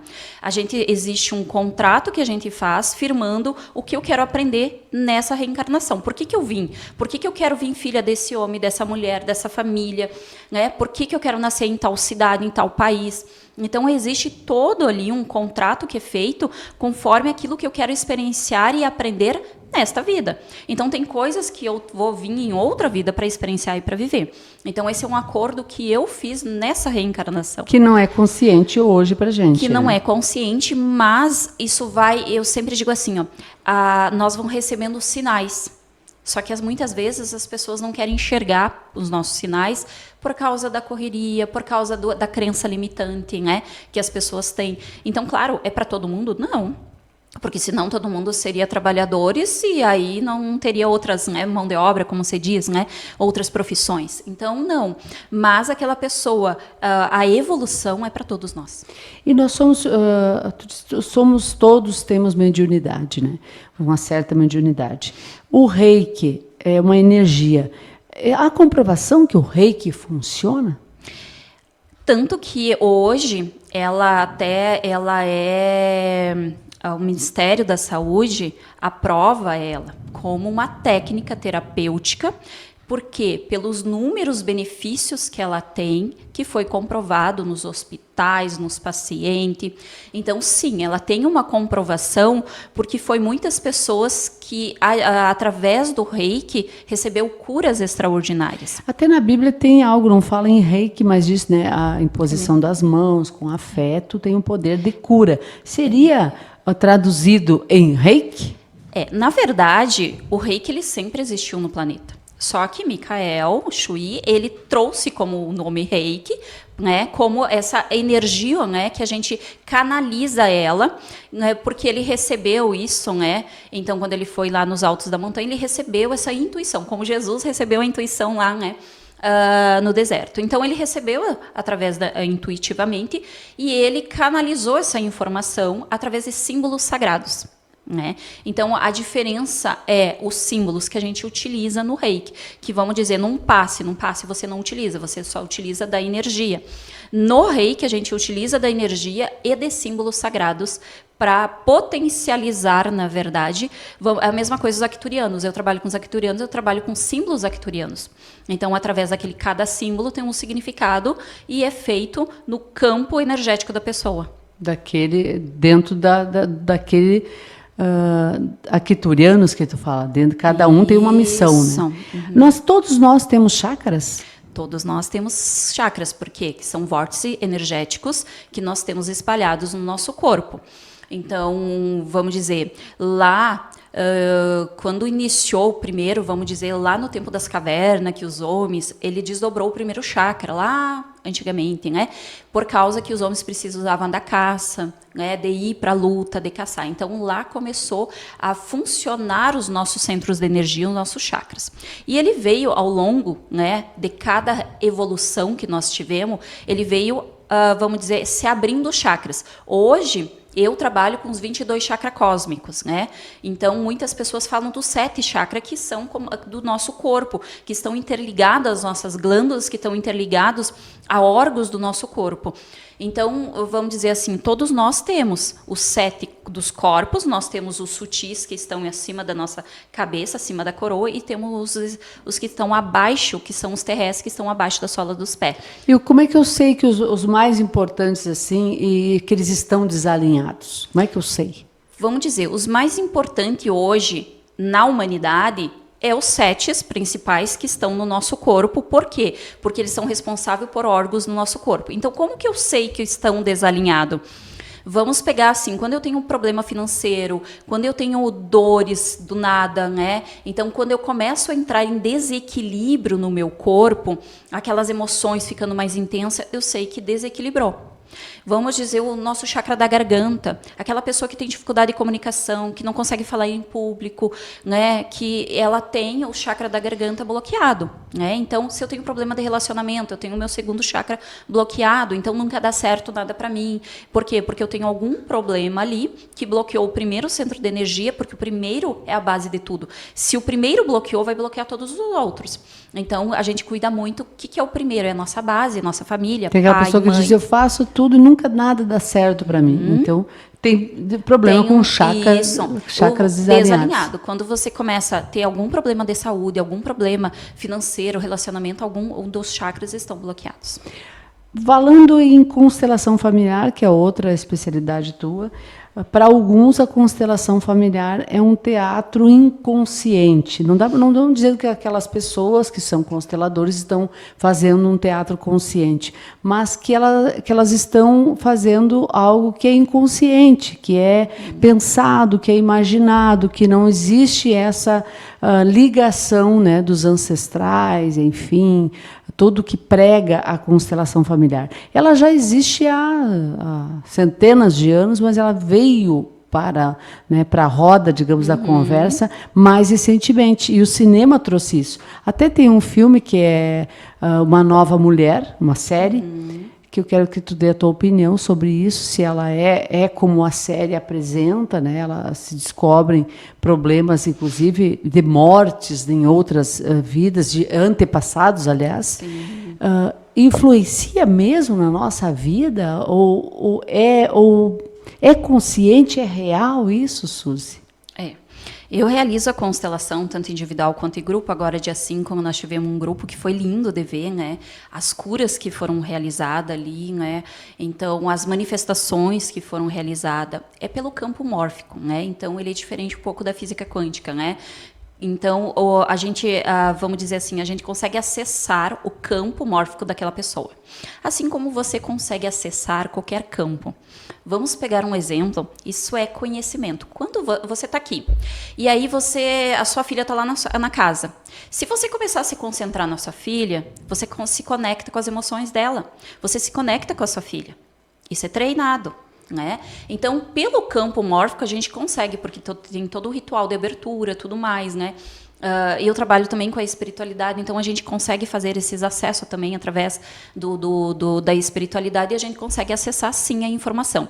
Existe um contrato que a gente faz firmando o que eu quero aprender nessa reencarnação. Por que eu vim? Por que eu quero vir filha desse homem, dessa mulher, dessa família? Né? Por que eu quero nascer em tal cidade, em tal país? Então, existe todo ali um contrato que é feito conforme aquilo que eu quero experienciar e aprender nesta vida. Então, tem coisas que eu vou vir em outra vida para experienciar e para viver. Então, esse é um acordo que eu fiz nessa reencarnação. Que não é consciente hoje pra gente. Que não é consciente, mas isso eu sempre digo assim, ó, nós vamos recebendo sinais. Só que muitas vezes as pessoas não querem enxergar os nossos sinais por causa da correria, por causa da crença limitante, né, que as pessoas têm. Então, claro, é para todo mundo? Não. Porque senão todo mundo seria trabalhadores e aí não teria outras, né, mão de obra, como se diz, né, outras profissões. Então, não. Mas aquela pessoa, a evolução é para todos nós. E nós somos todos temos mediunidade, né? Uma certa mediunidade. O Reiki é uma energia. Há comprovação que o Reiki funciona? Tanto que hoje o Ministério da Saúde aprova ela como uma técnica terapêutica, porque pelos inúmeros benefícios que ela tem, que foi comprovado nos hospitais, nos pacientes. Então, sim, ela tem uma comprovação, porque foi muitas pessoas que, através do Reiki, recebeu curas extraordinárias. Até na Bíblia tem algo, não fala em Reiki, mas diz, né, a imposição das mãos, com afeto, tem um poder de cura. Seria traduzido em Reiki? Na verdade, o Reiki ele sempre existiu no planeta. Só que Michael Shui, ele trouxe como o nome Reiki né, como essa energia, né, que a gente canaliza ela, né, porque ele recebeu isso, né, então quando ele foi lá nos altos da montanha, ele recebeu essa intuição, como Jesus recebeu a intuição lá, né, no deserto. Então ele recebeu através intuitivamente e ele canalizou essa informação através de símbolos sagrados. Né? Então a diferença é os símbolos que a gente utiliza no reiki, que vamos dizer, num passe você não utiliza, você só utiliza da energia. No reiki a gente utiliza da energia e de símbolos sagrados para potencializar, na verdade, a mesma coisa os arcturianos. Eu trabalho com os arcturianos, eu trabalho com símbolos arcturianos. Então, através daquele, cada símbolo tem um significado e é feito no campo energético da pessoa. Dentro daquele arcturianos que tu fala, dentro, cada um tem uma missão, né? Uhum. Todos nós temos chakras? Todos nós temos chakras, porque que são vórtices energéticos que nós temos espalhados no nosso corpo. Então, vamos dizer, lá, quando iniciou o primeiro, vamos dizer, lá no tempo das cavernas, que os homens, ele desdobrou o primeiro chakra, lá antigamente, né? Por causa que os homens precisavam da caça, né? De ir para a luta, de caçar. Então, lá começou a funcionar os nossos centros de energia, os nossos chakras. E ele veio ao longo, né, de cada evolução que nós tivemos, ele veio, vamos dizer, se abrindo os chakras. Hoje, eu trabalho com os 22 chakras cósmicos, né? Então, muitas pessoas falam dos 7 chakras que são do nosso corpo, que estão interligados às nossas glândulas, que estão interligados a órgãos do nosso corpo. Então, vamos dizer assim, todos nós temos os 7 dos corpos, nós temos os sutis que estão acima da nossa cabeça, acima da coroa, e temos os que estão abaixo, que são os terrestres, que estão abaixo da sola dos pés. E como é que eu sei que os mais importantes, assim, e que eles estão desalinhados? Como é que eu sei? Vamos dizer, os mais importantes hoje na humanidade os 7 principais que estão no nosso corpo. Por quê? Porque eles são responsáveis por órgãos no nosso corpo. Então, como que eu sei que estão desalinhados? Vamos pegar assim, quando eu tenho um problema financeiro, quando eu tenho dores do nada, né? Então, quando eu começo a entrar em desequilíbrio no meu corpo, aquelas emoções ficando mais intensas, eu sei que desequilibrou. Vamos dizer o nosso chakra da garganta, aquela pessoa que tem dificuldade de comunicação, que não consegue falar em público, né, que ela tem o chakra da garganta bloqueado, né? Então, se eu tenho problema de relacionamento, eu tenho o meu segundo chakra bloqueado, então nunca dá certo nada para mim. Por quê? Porque eu tenho algum problema ali que bloqueou o primeiro centro de energia, porque o primeiro é a base de tudo. Se o primeiro bloqueou, vai bloquear todos os outros. Então, a gente cuida muito. O que é o primeiro? É a nossa base, a nossa família, tem aquela pessoa que diz, eu faço tudo e nunca nada dá certo para mim. Então, tem problema com chakras desalinhados. Quando você começa a ter algum problema de saúde, algum problema financeiro, relacionamento, algum dos chakras estão bloqueados. Falando em constelação familiar, que é outra especialidade tua, para alguns a constelação familiar é um teatro inconsciente. Não dão dizer que aquelas pessoas que são consteladores estão fazendo um teatro consciente, mas que elas estão fazendo algo que é inconsciente, que é pensado, que é imaginado, que não existe essa ligação, né, dos ancestrais, enfim, tudo que prega a constelação familiar. Ela já existe há centenas de anos, mas ela veio para a roda, digamos, da conversa mais recentemente. E o cinema trouxe isso. Até tem um filme que é Uma Nova Mulher, uma série, que eu quero que tu dê a tua opinião sobre isso, se ela é como a série apresenta, né? Ela se descobrem problemas, inclusive, de mortes em outras vidas, de antepassados, aliás. Influencia mesmo na nossa vida? Ou é consciente, é real isso, Suzy? Eu realizo a constelação, tanto individual quanto em grupo. Agora, dia 5, nós tivemos um grupo que foi lindo de ver, né? As curas que foram realizadas ali, né? Então, as manifestações que foram realizadas é pelo campo mórfico, né? Então, ele é diferente um pouco da física quântica, né? Então, a gente, vamos dizer assim, a gente consegue acessar o campo mórfico daquela pessoa. Assim como você consegue acessar qualquer campo. Vamos pegar um exemplo, isso é conhecimento. Quando você está aqui, e aí a sua filha está lá na casa. Se você começar a se concentrar na sua filha, você se conecta com as emoções dela. Você se conecta com a sua filha. Isso é treinado. Né? Então, pelo campo mórfico, a gente consegue, porque tem todo o ritual de abertura, tudo mais, né? Eu trabalho também com a espiritualidade, então a gente consegue fazer esses acessos também através da espiritualidade e a gente consegue acessar, sim, a informação.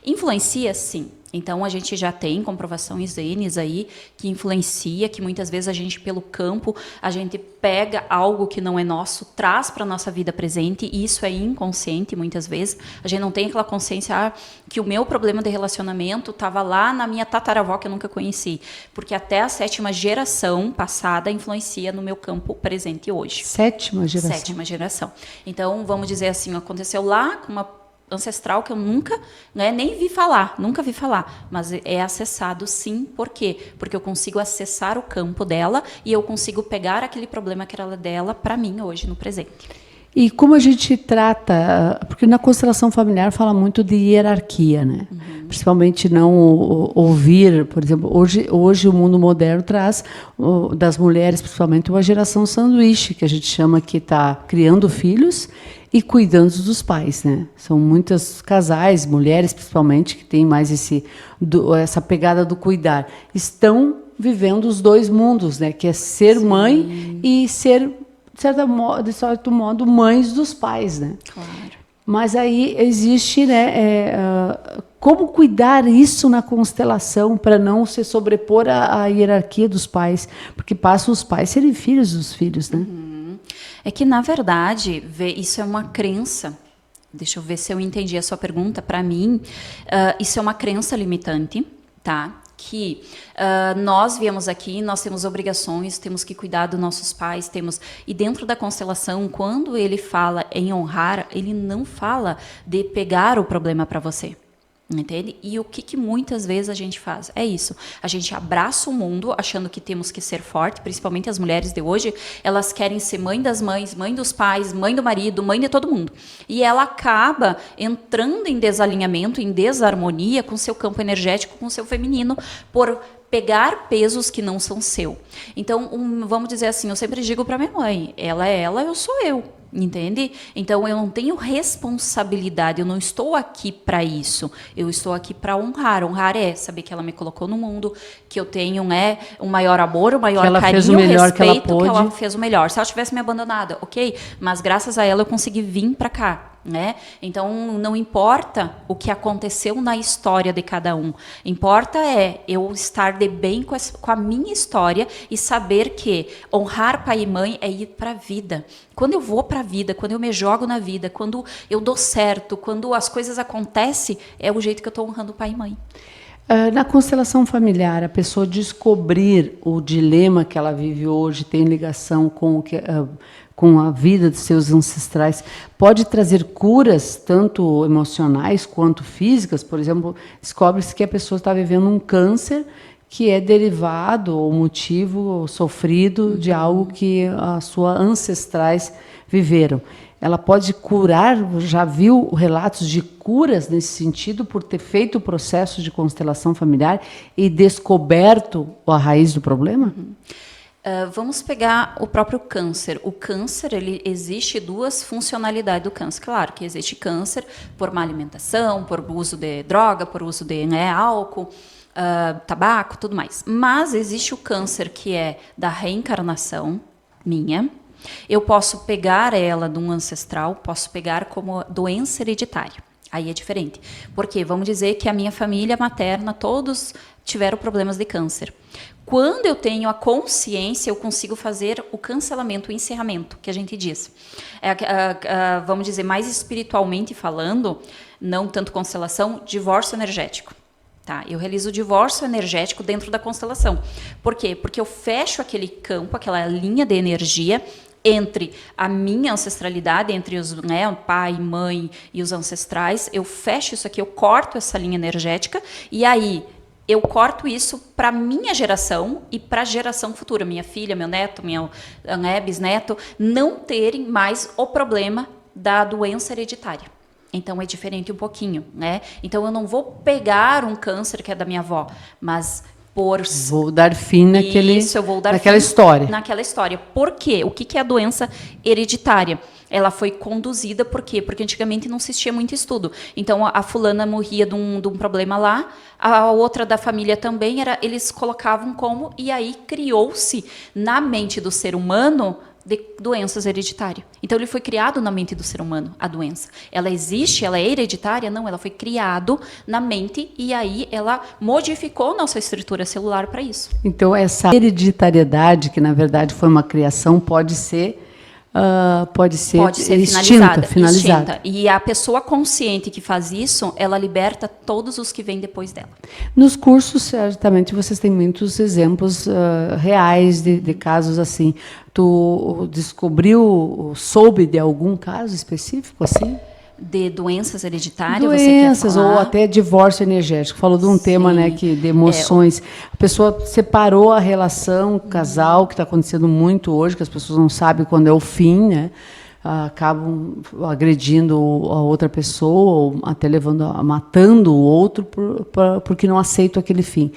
Influencia, sim. Então, a gente já tem comprovações N's aí que influencia, que muitas vezes a gente, pelo campo, a gente pega algo que não é nosso, traz para a nossa vida presente, e isso é inconsciente muitas vezes. A gente não tem aquela consciência que o meu problema de relacionamento estava lá na minha tataravó que eu nunca conheci. Porque até a 7ª geração passada influencia no meu campo presente hoje. 7ª geração? 7ª geração. Então, vamos dizer assim, aconteceu lá com uma ancestral que eu nunca, né, nem vi falar, nunca vi falar, mas é acessado sim, por quê? Porque eu consigo acessar o campo dela e eu consigo pegar aquele problema que era dela para mim hoje, no presente. E como a gente trata, porque na constelação familiar fala muito de hierarquia, né? Uhum. Principalmente não ouvir, por exemplo, hoje o mundo moderno traz das mulheres, principalmente, uma geração sanduíche, que a gente chama, que está criando filhos e cuidando dos pais, né? São muitos casais, mulheres principalmente, que têm mais essa pegada do cuidar. Estão vivendo os dois mundos, né? Que é ser Sim. mãe e ser, de certo modo, mães dos pais, né? Claro. Mas aí existe, né? Como cuidar isso na constelação para não se sobrepor à hierarquia dos pais? Porque passam os pais serem filhos dos filhos, né? Uhum. É que, na verdade, isso é uma crença. Deixa eu ver se eu entendi a sua pergunta. Para mim, isso é uma crença limitante, tá? Que nós viemos aqui, nós temos obrigações, temos que cuidar dos nossos pais, e dentro da constelação, quando ele fala em honrar, ele não fala de pegar o problema para você. Entende? E o que muitas vezes a gente faz? É isso. A gente abraça o mundo achando que temos que ser forte, principalmente as mulheres de hoje, elas querem ser mãe das mães, mãe dos pais, mãe do marido, mãe de todo mundo. E ela acaba entrando em desalinhamento, em desarmonia com seu campo energético, com seu feminino, por pegar pesos que não são seu. Então, vamos dizer assim, eu sempre digo para minha mãe, ela é ela, eu sou eu. Entende? Então, eu não tenho responsabilidade, eu não estou aqui para isso, eu estou aqui para honrar. Honrar é saber que ela me colocou no mundo, que eu tenho um maior amor, um maior carinho, respeito, que ela fez o melhor. Se ela tivesse me abandonado, ok, mas graças a ela eu consegui vir para cá. Né? Então, não importa o que aconteceu na história de cada um. Importa eu estar de bem com a minha história e saber que honrar pai e mãe é ir para a vida. Quando eu vou para a vida, quando eu me jogo na vida, quando eu dou certo, quando as coisas acontecem, é o jeito que eu estou honrando pai e mãe. Na constelação familiar, a pessoa descobrir o dilema que ela vive hoje, tem ligação com a vida dos seus ancestrais, pode trazer curas, tanto emocionais quanto físicas. Por exemplo, descobre-se que a pessoa está vivendo um câncer que é derivado ou motivo sofrido de algo que as suas ancestrais viveram. Ela pode curar, já viu relatos de curas nesse sentido, por ter feito o processo de constelação familiar e descoberto a raiz do problema? Uhum. Vamos pegar o próprio câncer. O câncer, existe duas funcionalidades do câncer. Claro que existe câncer por má alimentação, por uso de droga, por uso de álcool, tabaco, tudo mais. Mas existe o câncer que é da reencarnação minha. Eu posso pegar ela de um ancestral, posso pegar como doença hereditária. Aí é diferente. Porque vamos dizer que a minha família materna, todos tiveram problemas de câncer. Quando eu tenho a consciência, eu consigo fazer o cancelamento, o encerramento, que a gente diz. Vamos dizer, mais espiritualmente falando, não tanto constelação, divórcio energético. Tá? Eu realizo o divórcio energético dentro da constelação. Por quê? Porque eu fecho aquele campo, aquela linha de energia entre a minha ancestralidade, entre os pai, mãe e os ancestrais. Eu fecho isso aqui, eu corto essa linha energética e aí eu corto isso para minha geração e para a geração futura, minha filha, meu neto, meu bisneto, não terem mais o problema da doença hereditária. Então é diferente um pouquinho, né? Então eu não vou pegar um câncer que é da minha avó, mas vou dar fim naquela história. Naquela história. Por quê? O que é a doença hereditária? Ela foi conduzida por quê? Porque antigamente não existia muito estudo. Então, a fulana morria de um problema lá, a outra da família também, eles colocavam como, e aí criou-se na mente do ser humano de doenças hereditárias. Então, ele foi criado na mente do ser humano, a doença. Ela existe, ela é hereditária? Não, ela foi criado na mente e aí ela modificou nossa estrutura celular para isso. Então, essa hereditariedade, que na verdade foi uma criação, pode ser finalizada. E a pessoa consciente que faz isso, ela liberta todos os que vêm depois dela. Nos cursos, certamente, vocês têm muitos exemplos reais de casos assim. Tu soube de algum caso específico assim? De doenças hereditárias? Doenças, ou até divórcio energético. Falou de um tema, né, de emoções. A pessoa separou a relação, o casal, que está acontecendo muito hoje, que as pessoas não sabem quando é o fim, né? Acabam agredindo a outra pessoa, ou até matando o outro porque não aceitam aquele fim.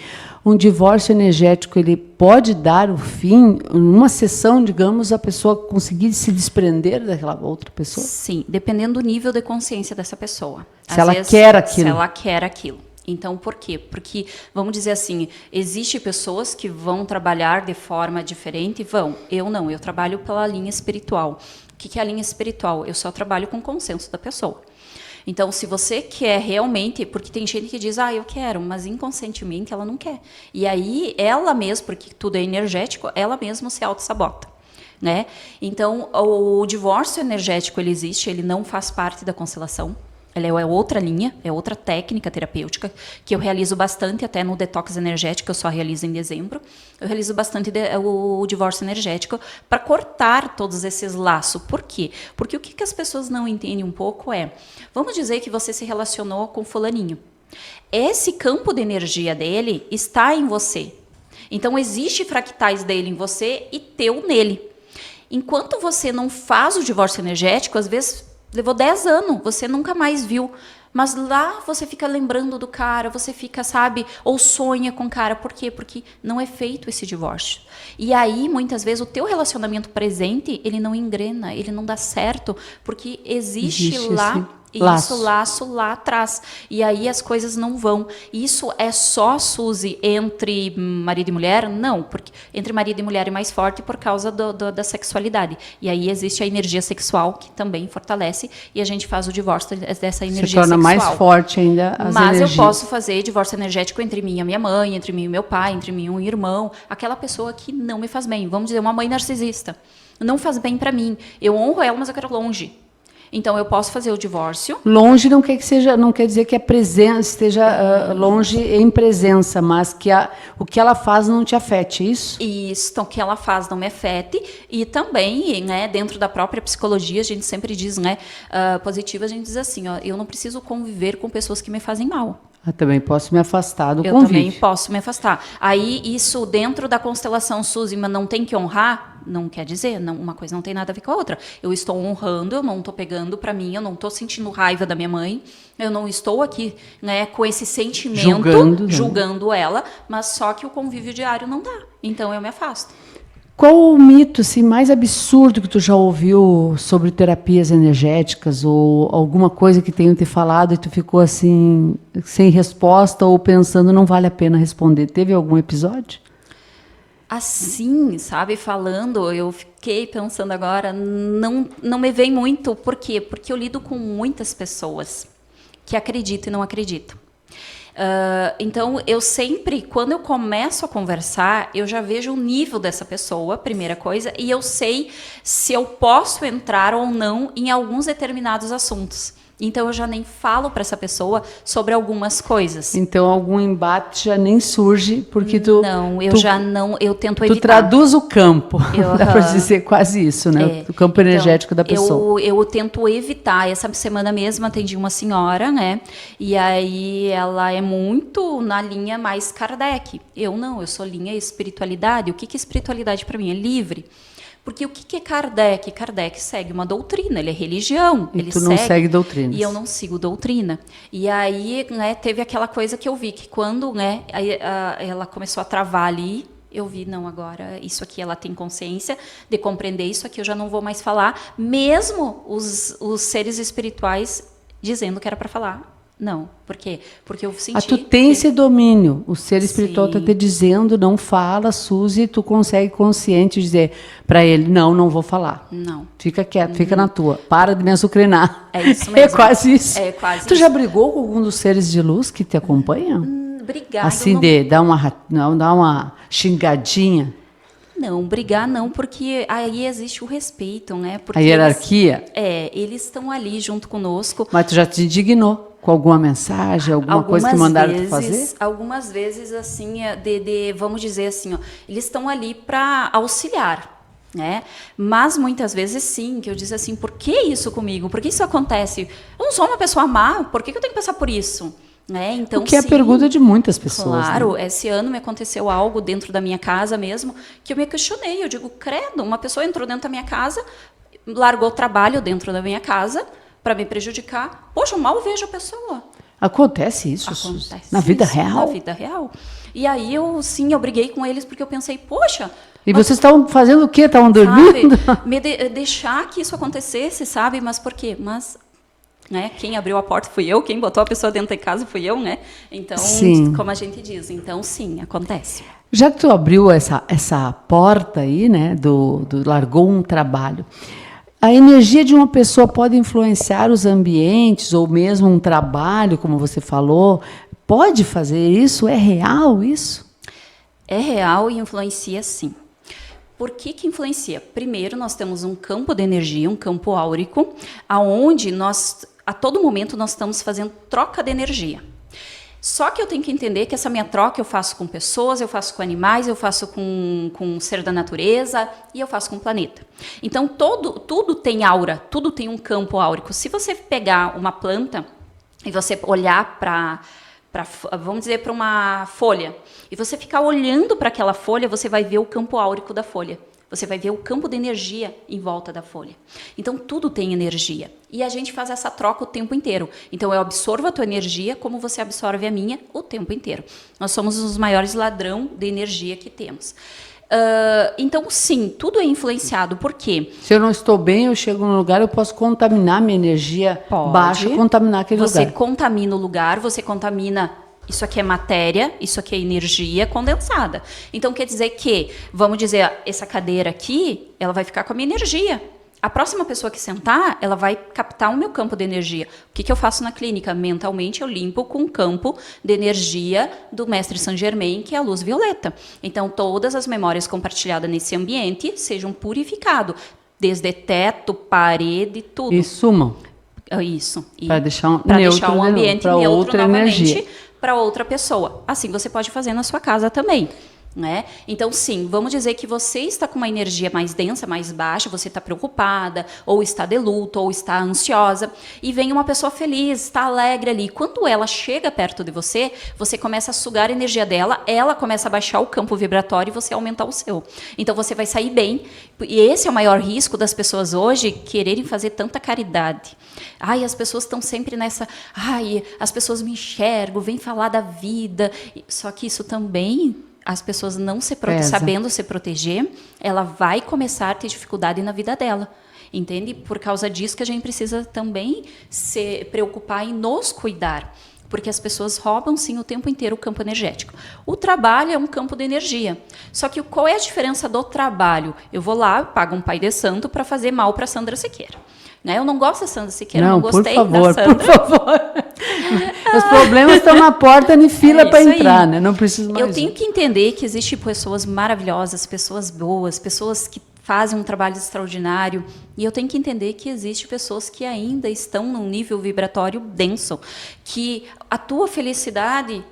Um divórcio energético, ele pode dar o fim, numa sessão, digamos, a pessoa conseguir se desprender daquela outra pessoa? Sim, dependendo do nível de consciência dessa pessoa. Se ela quer aquilo. Se ela quer aquilo. Então, por quê? Porque, vamos dizer assim, existem pessoas que vão trabalhar de forma diferente? Vão. Eu não, eu trabalho pela linha espiritual. O que é a linha espiritual? Eu só trabalho com o consenso da pessoa. Então, se você quer realmente... Porque tem gente que diz, eu quero, mas inconscientemente ela não quer. E aí, ela mesma, porque tudo é energético, ela mesma se auto-sabota. Né? Então, o divórcio energético, ele existe, ele não faz parte da constelação. Ela é outra linha, é outra técnica terapêutica, que eu realizo bastante até no detox energético, eu só realizo em dezembro. Eu realizo bastante o divórcio energético para cortar todos esses laços. Por quê? Porque o que as pessoas não entendem um pouco é, vamos dizer que você se relacionou com fulaninho. Esse campo de energia dele está em você. Então, existe fractais dele em você e teu nele. Enquanto você não faz o divórcio energético, às vezes... Levou 10 anos, você nunca mais viu. Mas lá você fica lembrando do cara, você fica, sabe, ou sonha com o cara. Por quê? Porque não é feito esse divórcio. E aí, muitas vezes, o teu relacionamento presente, ele não engrena, ele não dá certo, porque existe lá... Isso, laço lá atrás. E aí as coisas não vão. Isso é só, Suzy, entre marido e mulher? Não, porque entre marido e mulher é mais forte por causa da sexualidade. E aí existe a energia sexual, que também fortalece, e a gente faz o divórcio dessa energia sexual. Se torna mais forte ainda as energias. Mas eu posso fazer divórcio energético entre mim e a minha mãe, entre mim e meu pai, entre mim e um irmão, aquela pessoa que não me faz bem. Vamos dizer, uma mãe narcisista. Não faz bem para mim. Eu honro ela, mas eu quero longe. Então, eu posso fazer o divórcio. Longe não quer dizer que a presença esteja longe em presença, mas que o que ela faz não te afete, isso? Isso, então, o que ela faz não me afete. E também, né, dentro da própria psicologia, a gente sempre diz, né, positiva, a gente diz assim, eu não preciso conviver com pessoas que me fazem mal. Eu também posso me afastar do convívio. Eu também posso me afastar. Aí, isso dentro da constelação Suzy, mas não tem que honrar? Não quer dizer, não, uma coisa não tem nada a ver com a outra. Eu estou honrando, eu não estou pegando para mim, eu não estou sentindo raiva da minha mãe, eu não estou aqui, né, com esse sentimento, julgando ela, mas só que o convívio diário não dá. Então, eu me afasto. Qual o mito assim, mais absurdo que tu já ouviu sobre terapias energéticas ou alguma coisa que tenham te falado e tu ficou assim sem resposta ou pensando não vale a pena responder? Teve algum episódio? Assim, sabe, falando, eu fiquei pensando agora, não me vem muito. Por quê? Porque eu lido com muitas pessoas que acreditam e não acreditam. Então, eu sempre, quando eu começo a conversar, eu já vejo o nível dessa pessoa, primeira coisa, e eu sei se eu posso entrar ou não em alguns determinados assuntos. Então eu já nem falo para essa pessoa sobre algumas coisas. Então algum embate já nem surge porque eu tento evitar. Tu traduz o campo, dá para dizer quase isso, né? O campo energético da pessoa. Eu tento evitar. Essa semana mesmo atendi uma senhora, né? E aí ela é muito na linha mais Kardec. Eu não, eu sou linha espiritualidade. O que é espiritualidade para mim? É livre. Porque o que é Kardec? Kardec segue uma doutrina, ele é religião. E tu não segue doutrinas. E eu não sigo doutrina. E aí, né, teve aquela coisa que eu vi, que quando, né, ela começou a travar ali, eu vi, não, agora isso aqui ela tem consciência de compreender, isso aqui eu já não vou mais falar, mesmo os seres espirituais dizendo que era para falar. Não, por quê? Porque eu senti... Tu tem esse domínio, o ser espiritual está te dizendo, não fala, Suzy, tu consegue consciente dizer para ele, não vou falar. Não. Fica quieto, fica na tua, para de me açucrinar. É isso mesmo. É quase isso. É quase tu isso. já brigou com algum dos seres de luz que te acompanham? Brigar. Assim, de dar uma xingadinha? Não, brigar não, porque aí existe o respeito, né? Porque a hierarquia? Eles estão ali junto conosco. Mas tu já te indignou com alguma mensagem, alguma coisa que mandaram tu fazer? Algumas vezes, assim, vamos dizer assim, ó, eles estão ali para auxiliar, né? Mas muitas vezes sim, que eu disse assim, por que isso comigo? Por que isso acontece? Eu não sou uma pessoa má, por que eu tenho que passar por isso? Né? Então, o que é a pergunta de muitas pessoas. Claro, né? Esse ano me aconteceu algo dentro da minha casa mesmo, que eu me questionei, eu digo, credo, uma pessoa entrou dentro da minha casa, largou o trabalho dentro da minha casa para me prejudicar. Poxa, eu mal vejo a pessoa. Acontece isso? Na vida real? Na vida real. E aí eu briguei com eles porque eu pensei, poxa... E vocês estavam fazendo o quê? Estavam dormindo? Deixar que isso acontecesse, sabe? Mas por quê? Mas... Né? Quem abriu a porta fui eu, quem botou a pessoa dentro de casa fui eu, né? Então, sim. Como a gente diz, então sim, acontece. Já que tu abriu essa porta aí, né, do largou um trabalho, a energia de uma pessoa pode influenciar os ambientes ou mesmo um trabalho, como você falou, pode fazer isso? É real isso? É real e influencia sim. Por que influencia? Primeiro, nós temos um campo de energia, um campo áurico, aonde nós, a todo momento, nós estamos fazendo troca de energia. Só que eu tenho que entender que essa minha troca eu faço com pessoas, eu faço com animais, eu faço com um ser da natureza e eu faço com o planeta. Então, tudo tem aura, tudo tem um campo áurico. Se você pegar uma planta e você olhar vamos dizer, para uma folha, e você ficar olhando para aquela folha, você vai ver o campo áurico da folha. Você vai ver o campo de energia em volta da folha. Então, tudo tem energia. E a gente faz essa troca o tempo inteiro. Então, eu absorvo a tua energia como você absorve a minha o tempo inteiro. Nós somos os maiores ladrão de energia que temos. Então, sim, tudo é influenciado. Por quê? Se eu não estou bem, eu chego num lugar, eu posso contaminar minha energia baixa, contaminar aquele lugar. Você contamina o lugar, você contamina... Isso aqui é matéria, isso aqui é energia condensada. Então, quer dizer que, vamos dizer, essa cadeira aqui, ela vai ficar com a minha energia. A próxima pessoa que sentar, ela vai captar o meu campo de energia. O que eu faço na clínica? Mentalmente, eu limpo com o campo de energia do Mestre Saint Germain, que é a luz violeta. Então, todas as memórias compartilhadas nesse ambiente sejam purificadas, desde teto, parede, tudo. E sumam. Isso. Para deixar um ambiente neutro outra energia. Para outra pessoa. Assim você pode fazer na sua casa também. Né? Então, sim, vamos dizer que você está com uma energia mais densa, mais baixa, você está preocupada, ou está de luto, ou está ansiosa, e vem uma pessoa feliz, está alegre ali. Quando ela chega perto de você, você começa a sugar a energia dela, ela começa a baixar o campo vibratório e você aumentar o seu. Então, você vai sair bem. E esse é o maior risco das pessoas hoje quererem fazer tanta caridade. Ai, as pessoas estão sempre nessa... Ai, as pessoas me enxergam, vêm falar da vida. Só que isso também... As pessoas não sabendo se proteger, ela vai começar a ter dificuldade na vida dela. Entende? Por causa disso que a gente precisa também se preocupar em nos cuidar. Porque as pessoas roubam, sim, o tempo inteiro o campo energético. O trabalho é um campo de energia. Só que qual é a diferença do trabalho? Eu vou lá, pago um pai de santo para fazer mal para Sandra Siqueira. Né? Eu não gosto da Sandra Siqueira, não gostei da Sandra. Por favor. Os problemas estão na porta em fila para entrar, aí. Né? Não preciso mais. Eu tenho que entender que existem pessoas maravilhosas, pessoas boas, pessoas que fazem um trabalho extraordinário, e eu tenho que entender que existem pessoas que ainda estão num nível vibratório denso, que a tua felicidade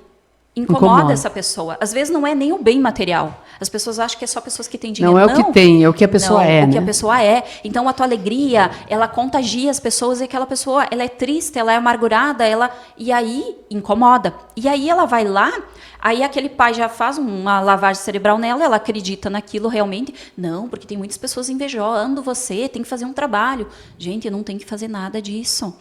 incomoda essa pessoa. Às vezes não é nem o bem material. As pessoas acham que é só pessoas que têm dinheiro. Não é o que tem, é o que a pessoa é, o que né? a pessoa é. Então, a tua alegria, ela contagia as pessoas, e aquela pessoa, ela é triste, ela é amargurada, e aí incomoda. E aí ela vai lá, aí aquele pai já faz uma lavagem cerebral nela, ela acredita naquilo realmente. Não, porque tem muitas pessoas invejando você, tem que fazer um trabalho. Gente, não tem que fazer nada disso.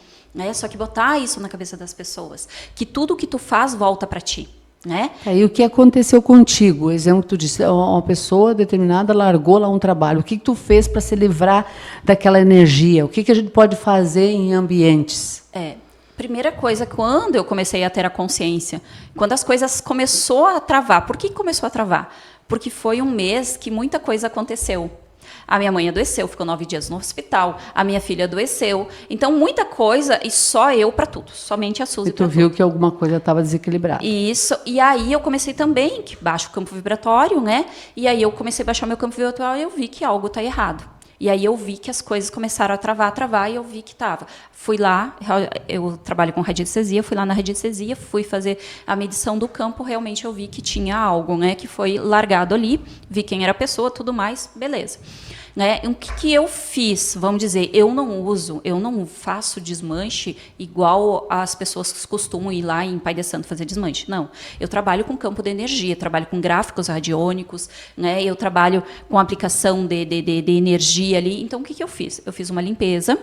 Só que botar isso na cabeça das pessoas. Que tudo que tu faz volta para ti. Né? E o que aconteceu contigo? O exemplo que tu disse, uma pessoa determinada largou lá um trabalho. O que tu fez para se livrar daquela energia? O que a gente pode fazer em ambientes? Primeira coisa, quando eu comecei a ter a consciência, quando as coisas começou a travar. Por que começou a travar? Porque foi um mês que muita coisa aconteceu. A minha mãe adoeceu, ficou 9 dias no hospital. A minha filha adoeceu. Então, muita coisa, e só eu para tudo. Somente a Suzy. E tu viu que alguma coisa estava desequilibrada. Isso. E aí eu comecei também, que baixo o campo vibratório, né? E aí eu comecei a baixar meu campo vibratório e eu vi que algo está errado. E aí eu vi que as coisas começaram a travar, e eu vi que estava. Fui lá, eu trabalho com radiestesia, fui lá na radiestesia, fui fazer a medição do campo, realmente eu vi que tinha algo, né, que foi largado ali, vi quem era a pessoa, tudo mais, beleza. Né? O que eu fiz? Vamos dizer, eu não faço desmanche igual as pessoas costumam ir lá em Pai de Santo fazer desmanche. Não. Eu trabalho com campo de energia, trabalho com gráficos radiônicos, né? Eu trabalho com aplicação de energia ali. Então, o que eu fiz? Eu fiz uma limpeza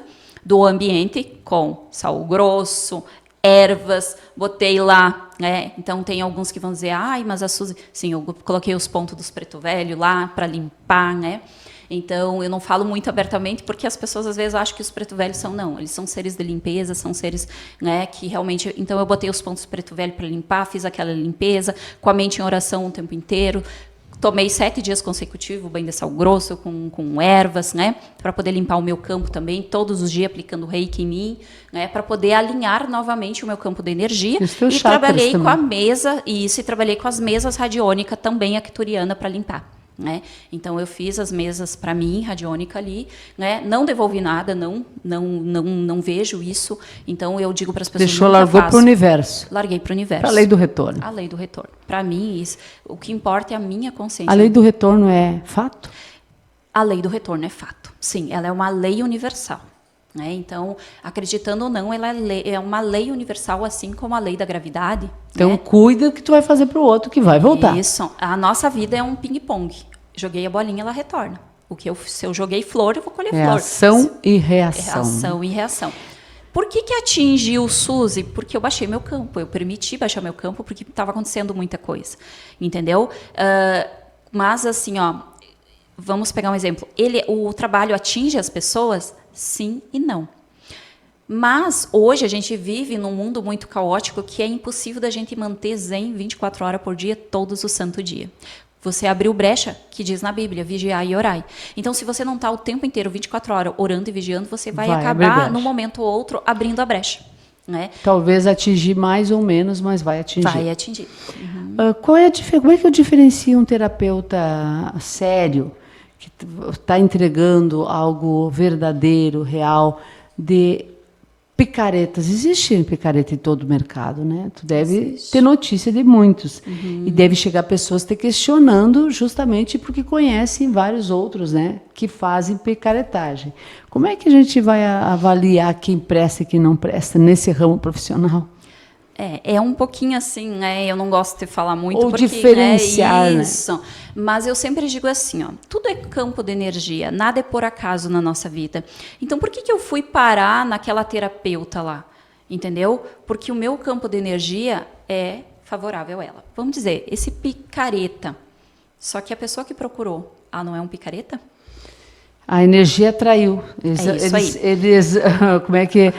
do ambiente com sal grosso, ervas, botei lá, né? Então tem alguns que vão dizer, mas a Suzy... Sim, eu coloquei os pontos dos preto velho lá para limpar, né? Então, eu não falo muito abertamente, porque as pessoas às vezes acham que os preto velhos eles são seres de limpeza, são seres, né, que realmente... Então, eu botei os pontos preto velho para limpar, fiz aquela limpeza, com a mente em oração o tempo inteiro, tomei 7 dias consecutivos, banho de sal grosso, com ervas, né, para poder limpar o meu campo também, todos os dias aplicando reiki em mim, né, para poder alinhar novamente o meu campo de energia. E trabalhei com a mesa, e trabalhei com as mesas radiônicas também, arcturiana, para limpar. Né? Então eu fiz as mesas para mim, radiônica ali, né? Não devolvi nada, não vejo isso. Então eu digo para as pessoas, largou para o universo. Larguei para o universo. Para a lei do retorno. A lei do retorno. Para mim, o que importa é a minha consciência. A lei do retorno é fato? A lei do retorno é fato. Sim, ela é uma lei universal. Né? Então, acreditando ou não, ela é uma lei universal, assim como a lei da gravidade. Então, né? Cuida que tu vai fazer para o outro que vai voltar. Isso. A nossa vida é um ping-pong. Joguei a bolinha, ela retorna. Se eu joguei flor, eu vou colher flor. Ação e reação. Ação e reação. Por que atingiu, Suzy? Porque eu baixei meu campo. Eu permiti baixar meu campo porque estava acontecendo muita coisa. Entendeu? Mas, assim, vamos pegar um exemplo. O trabalho atinge as pessoas? Sim e não. Mas, hoje, a gente vive num mundo muito caótico que é impossível da gente manter zen 24 horas por dia, todos os santo dia. Você abriu brecha, que diz na Bíblia, vigiai e orai. Então, se você não está o tempo inteiro, 24 horas, orando e vigiando, você vai acabar, num momento ou outro, abrindo a brecha. Né? Talvez atingir mais ou menos, mas vai atingir. Vai atingir. Uhum. Como é que eu diferencio um terapeuta sério, que está entregando algo verdadeiro, real, de picaretas? Existe picareta em todo o mercado, né? Tu deve ter notícia de muitos. Uhum. E deve chegar pessoas te questionando justamente porque conhecem vários outros, né? Que fazem picaretagem. Como é que a gente vai avaliar quem presta e quem não presta nesse ramo profissional? É um pouquinho assim, né? Eu não gosto de falar muito. Ou porque, diferenciar, né? Isso. Mas eu sempre digo assim, tudo é campo de energia, nada é por acaso na nossa vida. Então, por que eu fui parar naquela terapeuta lá? Entendeu? Porque o meu campo de energia é favorável a ela. Vamos dizer, esse picareta. Só que a pessoa que procurou, não é um picareta? A energia atraiu. Eles como é que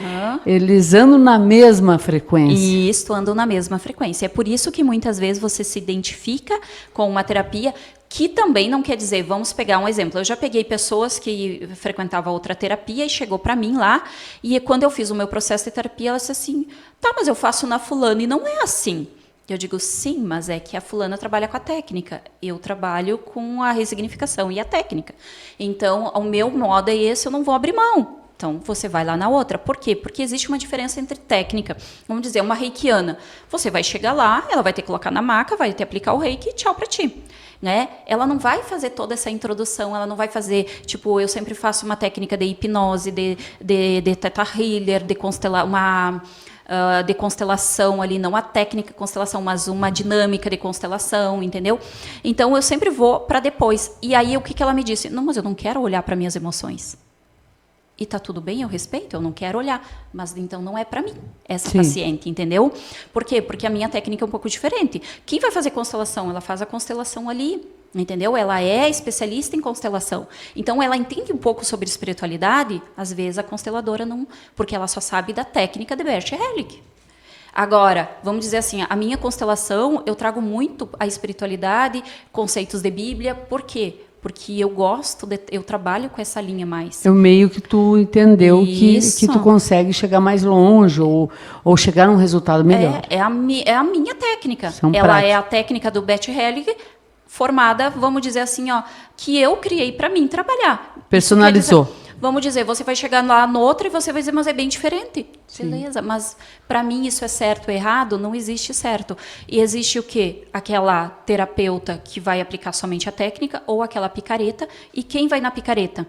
eles andam na mesma frequência. Isso, andam na mesma frequência. É por isso que muitas vezes você se identifica com uma terapia, que também não quer dizer, vamos pegar um exemplo. Eu já peguei pessoas que frequentavam outra terapia e chegou para mim lá, e quando eu fiz o meu processo de terapia, ela disse assim, mas eu faço na fulana, e não é assim. Eu digo, sim, mas é que a fulana trabalha com a técnica, eu trabalho com a ressignificação e a técnica. Então, o meu modo é esse, eu não vou abrir mão. Então, você vai lá na outra. Por quê? Porque existe uma diferença entre técnica. Vamos dizer, uma reikiana. Você vai chegar lá, ela vai ter que colocar na maca, vai ter que aplicar o reiki e tchau para ti. Né? Ela não vai fazer toda essa introdução, ela não vai fazer, tipo, eu sempre faço uma técnica de hipnose, de Theta Healer, de de constelação ali, não a técnica de constelação, mas uma dinâmica de constelação, entendeu? Então, eu sempre vou para depois. E aí, o que ela me disse? Não, mas eu não quero olhar para minhas emoções. E tá tudo bem, eu respeito, eu não quero olhar. Mas então não é para mim, essa paciente, entendeu? Por quê? Porque a minha técnica é um pouco diferente. Quem vai fazer constelação? Ela faz a constelação ali, entendeu? Ela é especialista em constelação. Então ela entende um pouco sobre espiritualidade, às vezes a consteladora não, porque ela só sabe da técnica de Bert Hellick. Agora, vamos dizer assim, a minha constelação, eu trago muito a espiritualidade, conceitos de Bíblia, por quê? Porque eu trabalho com essa linha mais. É o meio que tu entendeu que tu consegue chegar mais longe ou chegar num resultado melhor. É a minha técnica. Ela práticas. É a técnica do Bert Hellick, formada, vamos dizer assim, ó, que eu criei para mim trabalhar. Personalizou. Vamos dizer, você vai chegar lá no outro e você vai dizer, mas é bem diferente. Sim. Beleza, mas para mim isso é certo ou errado? Não existe certo. E existe o quê? Aquela terapeuta que vai aplicar somente a técnica ou aquela picareta. E quem vai na picareta?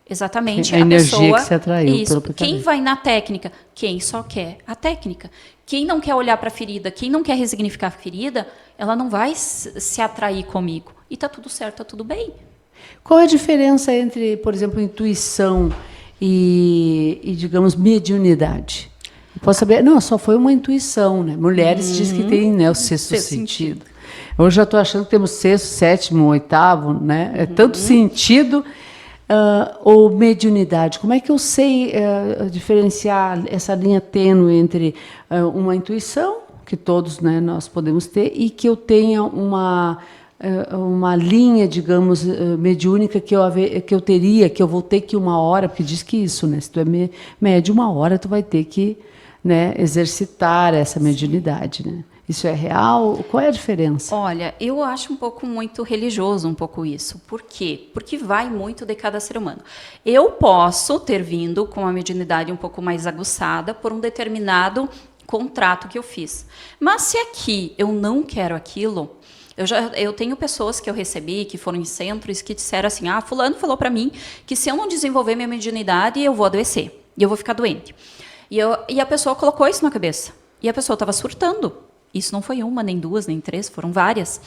Exatamente, a energia pessoa, que se atraiu isso. pelo picareta. Quem vai na técnica? Quem só quer a técnica. Quem não quer olhar para a ferida, quem não quer resignificar a ferida, ela não vai se atrair comigo. E tá tudo certo, tá tudo bem. Qual é a diferença entre, por exemplo, intuição e digamos, mediunidade? Eu posso saber, não, só foi uma intuição, né? Mulheres dizem que tem, né, o sexto sentido. Hoje já estou achando que temos sexto, sétimo, oitavo, né? É tanto sentido ou mediunidade. Como é que eu sei diferenciar essa linha tênue entre uma intuição, que todos, né, nós podemos ter, e que eu tenha uma linha, digamos, mediúnica que eu teria, que eu vou ter que uma hora, porque diz que isso, né? Se tu é médium, uma hora tu vai ter que, né, exercitar essa mediunidade, né? Isso é real? Qual é a diferença? Olha, eu acho um pouco muito religioso um pouco isso. Por quê? Porque vai muito de cada ser humano. Eu posso ter vindo com a mediunidade um pouco mais aguçada por um determinado contrato que eu fiz. Mas se aqui eu não quero aquilo, eu tenho pessoas que eu recebi, que foram em centros, que disseram assim, fulano falou para mim que se eu não desenvolver minha mediunidade, eu vou adoecer, e eu vou ficar doente. E a pessoa colocou isso na cabeça. E a pessoa estava surtando. Isso não foi uma, nem duas, nem três, foram várias.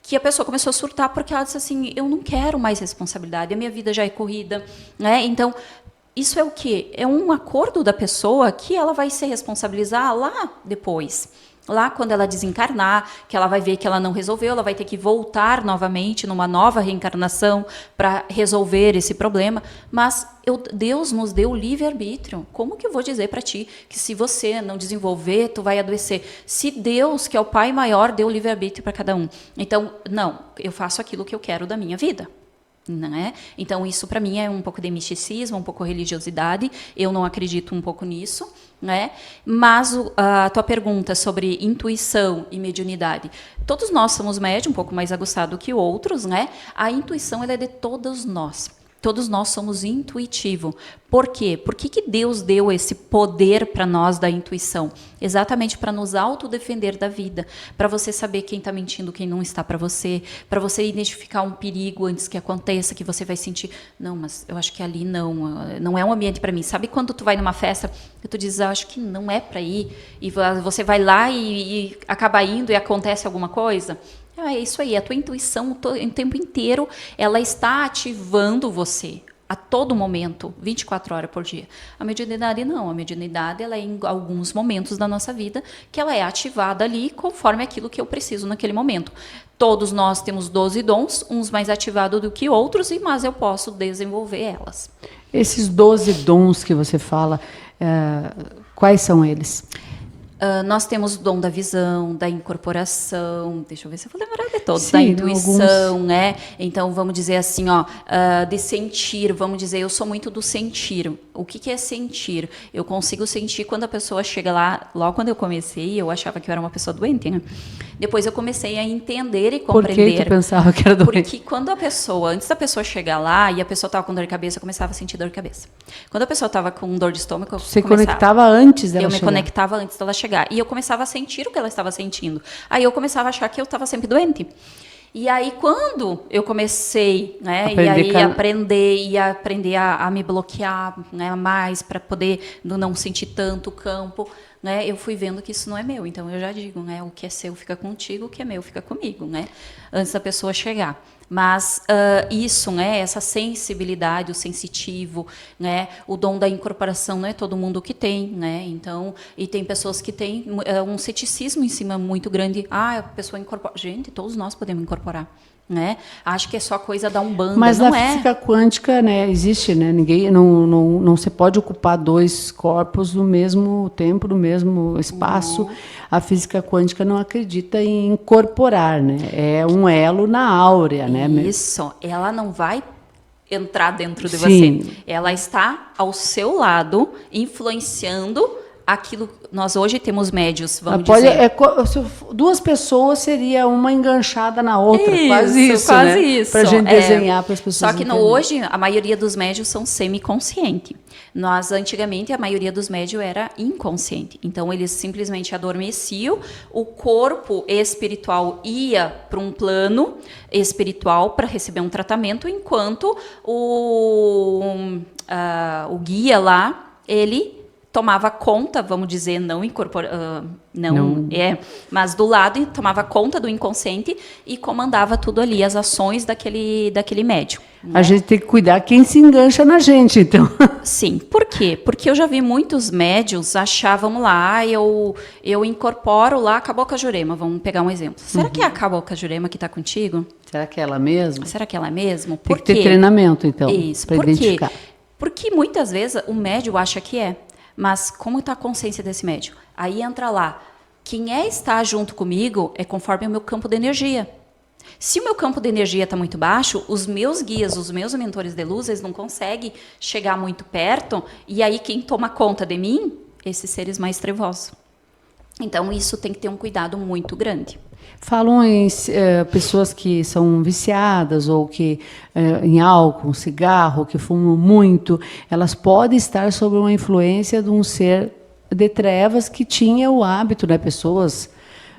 Que a pessoa começou a surtar porque ela disse assim, eu não quero mais responsabilidade, a minha vida já é corrida. Né? Então, isso é o quê? É um acordo da pessoa que ela vai se responsabilizar lá depois. Lá quando ela desencarnar, que ela vai ver que ela não resolveu, ela vai ter que voltar novamente numa nova reencarnação para resolver esse problema. Mas Deus nos deu o livre-arbítrio. Como que eu vou dizer para ti que se você não desenvolver, tu vai adoecer? Se Deus, que é o Pai maior, deu o livre-arbítrio para cada um. Então, não, eu faço aquilo que eu quero da minha vida. Né? Então, isso para mim é um pouco de misticismo, um pouco de religiosidade. Eu não acredito um pouco nisso. Né? Mas a tua pergunta sobre intuição e mediunidade, todos nós somos médium, um pouco mais aguçado que outros, né? A intuição ela é de todos nós. Todos nós somos intuitivos. Por quê? Por que Deus deu esse poder para nós da intuição? Exatamente para nos autodefender da vida, para você saber quem está mentindo, quem não está para você identificar um perigo antes que aconteça, que você vai sentir, não, mas eu acho que ali não é um ambiente para mim. Sabe quando tu vai numa festa e tu diz, eu acho que não é para ir, e você vai lá e acaba indo e acontece alguma coisa? É isso aí, a tua intuição o tempo inteiro, ela está ativando você a todo momento, 24 horas por dia. A mediunidade não, a mediunidade ela é em alguns momentos da nossa vida que ela é ativada ali conforme aquilo que eu preciso naquele momento. Todos nós temos 12 dons, uns mais ativados do que outros, mas eu posso desenvolver elas. Esses 12 dons que você fala, quais são eles? Nós temos o dom da visão, da incorporação, deixa eu ver se eu vou lembrar de todos, Sim, da intuição, alguns. né? Então, vamos dizer assim, de sentir, vamos dizer, eu sou muito do sentir. O que é sentir? Eu consigo sentir quando a pessoa chega lá, logo quando eu comecei, eu achava que eu era uma pessoa doente, né? Depois eu comecei a entender e compreender. Por que tu pensava que era doente? Porque quando antes da pessoa chegar lá, e a pessoa estava com dor de cabeça, eu começava a sentir dor de cabeça. Quando a pessoa estava com dor de estômago, eu Você conectava antes dela chegar? Eu me conectava antes dela chegar. E eu começava a sentir o que ela estava sentindo. Aí eu começava a achar que eu estava sempre doente. E aí, quando eu comecei, né, aprender a me bloquear, né, mais para poder não sentir tanto o campo, né, eu fui vendo que isso não é meu. Então, eu já digo, né, o que é seu fica contigo, o que é meu fica comigo, né, antes da pessoa chegar. Mas isso, né, essa sensibilidade, o sensitivo, né, o dom da incorporação não é todo mundo que tem, né, então, e tem pessoas que têm um ceticismo em cima muito grande. A pessoa incorpora. Gente, todos nós podemos incorporar. Né? Acho que é só coisa da Umbanda, mas não na física quântica, né, existe, né, ninguém, não se pode ocupar dois corpos no mesmo tempo, no mesmo espaço. A física quântica não acredita em incorporar, né, é um elo na áurea, né? Isso, ela não vai entrar dentro de Sim. você, ela está ao seu lado, influenciando aquilo. Nós hoje temos médios, vamos dizer. Duas pessoas seria uma enganchada na outra, isso, quase isso, quase né? isso. Para a gente desenhar para as pessoas. Só que hoje a maioria dos médios são semiconsciente. Nós antigamente a maioria dos médios era inconsciente. Então eles simplesmente adormeciam, o corpo espiritual ia para um plano espiritual para receber um tratamento, enquanto o guia lá, ele tomava conta, vamos dizer, mas do lado, tomava conta do inconsciente e comandava tudo ali, as ações daquele médium. Né? A gente tem que cuidar quem se engancha na gente, então. Sim, por quê? Porque eu já vi muitos médios achar, vamos lá, eu incorporo lá a Cabocla Jurema, vamos pegar um exemplo. Será que é a Cabocla Jurema que está contigo? Será que é ela mesmo? Será que ela é mesmo? Tem que ter treinamento, então, para identificar. Porque muitas vezes o médium acha que é. Mas como está a consciência desse médium? Aí entra lá. Quem está junto comigo é conforme o meu campo de energia. Se o meu campo de energia está muito baixo, os meus guias, os meus mentores de luz, eles não conseguem chegar muito perto. E aí quem toma conta de mim? Esses seres mais trevosos. Então isso tem que ter um cuidado muito grande. Falam em pessoas que são viciadas ou que em álcool, cigarro, que fumam muito, elas podem estar sob uma influência de um ser de trevas que tinha o hábito, né, pessoas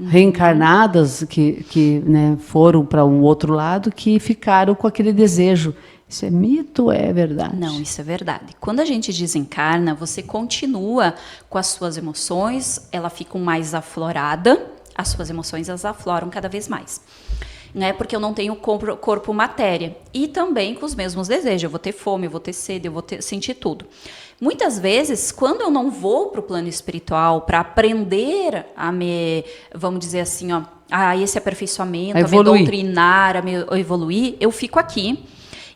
reencarnadas que né, foram para um outro lado, que ficaram com aquele desejo. Isso é mito ou é verdade? Não, isso é verdade. Quando a gente desencarna, você continua com as suas emoções, ela fica mais aflorada, as suas emoções elas afloram cada vez mais. Né? Porque eu não tenho corpo matéria. E também com os mesmos desejos. Eu vou ter fome, eu vou ter sede, eu vou sentir tudo. Muitas vezes, quando eu não vou para o plano espiritual para aprender vamos dizer assim, a esse aperfeiçoamento, a me doutrinar, a me evoluir, eu fico aqui.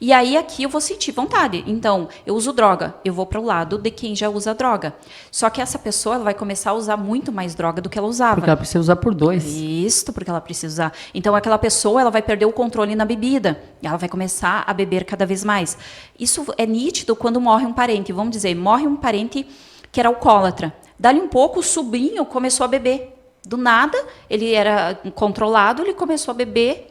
E aí aqui eu vou sentir vontade. Então, eu uso droga, eu vou para o lado de quem já usa droga. Só que essa pessoa ela vai começar a usar muito mais droga do que ela usava. Porque ela precisa usar por 2. Isso, porque ela precisa usar. Então, aquela pessoa ela vai perder o controle na bebida. Ela vai começar a beber cada vez mais. Isso é nítido quando morre um parente. Vamos dizer, morre um parente que era alcoólatra. Dali um pouco, o sobrinho começou a beber. Do nada, ele era controlado, ele começou a beber.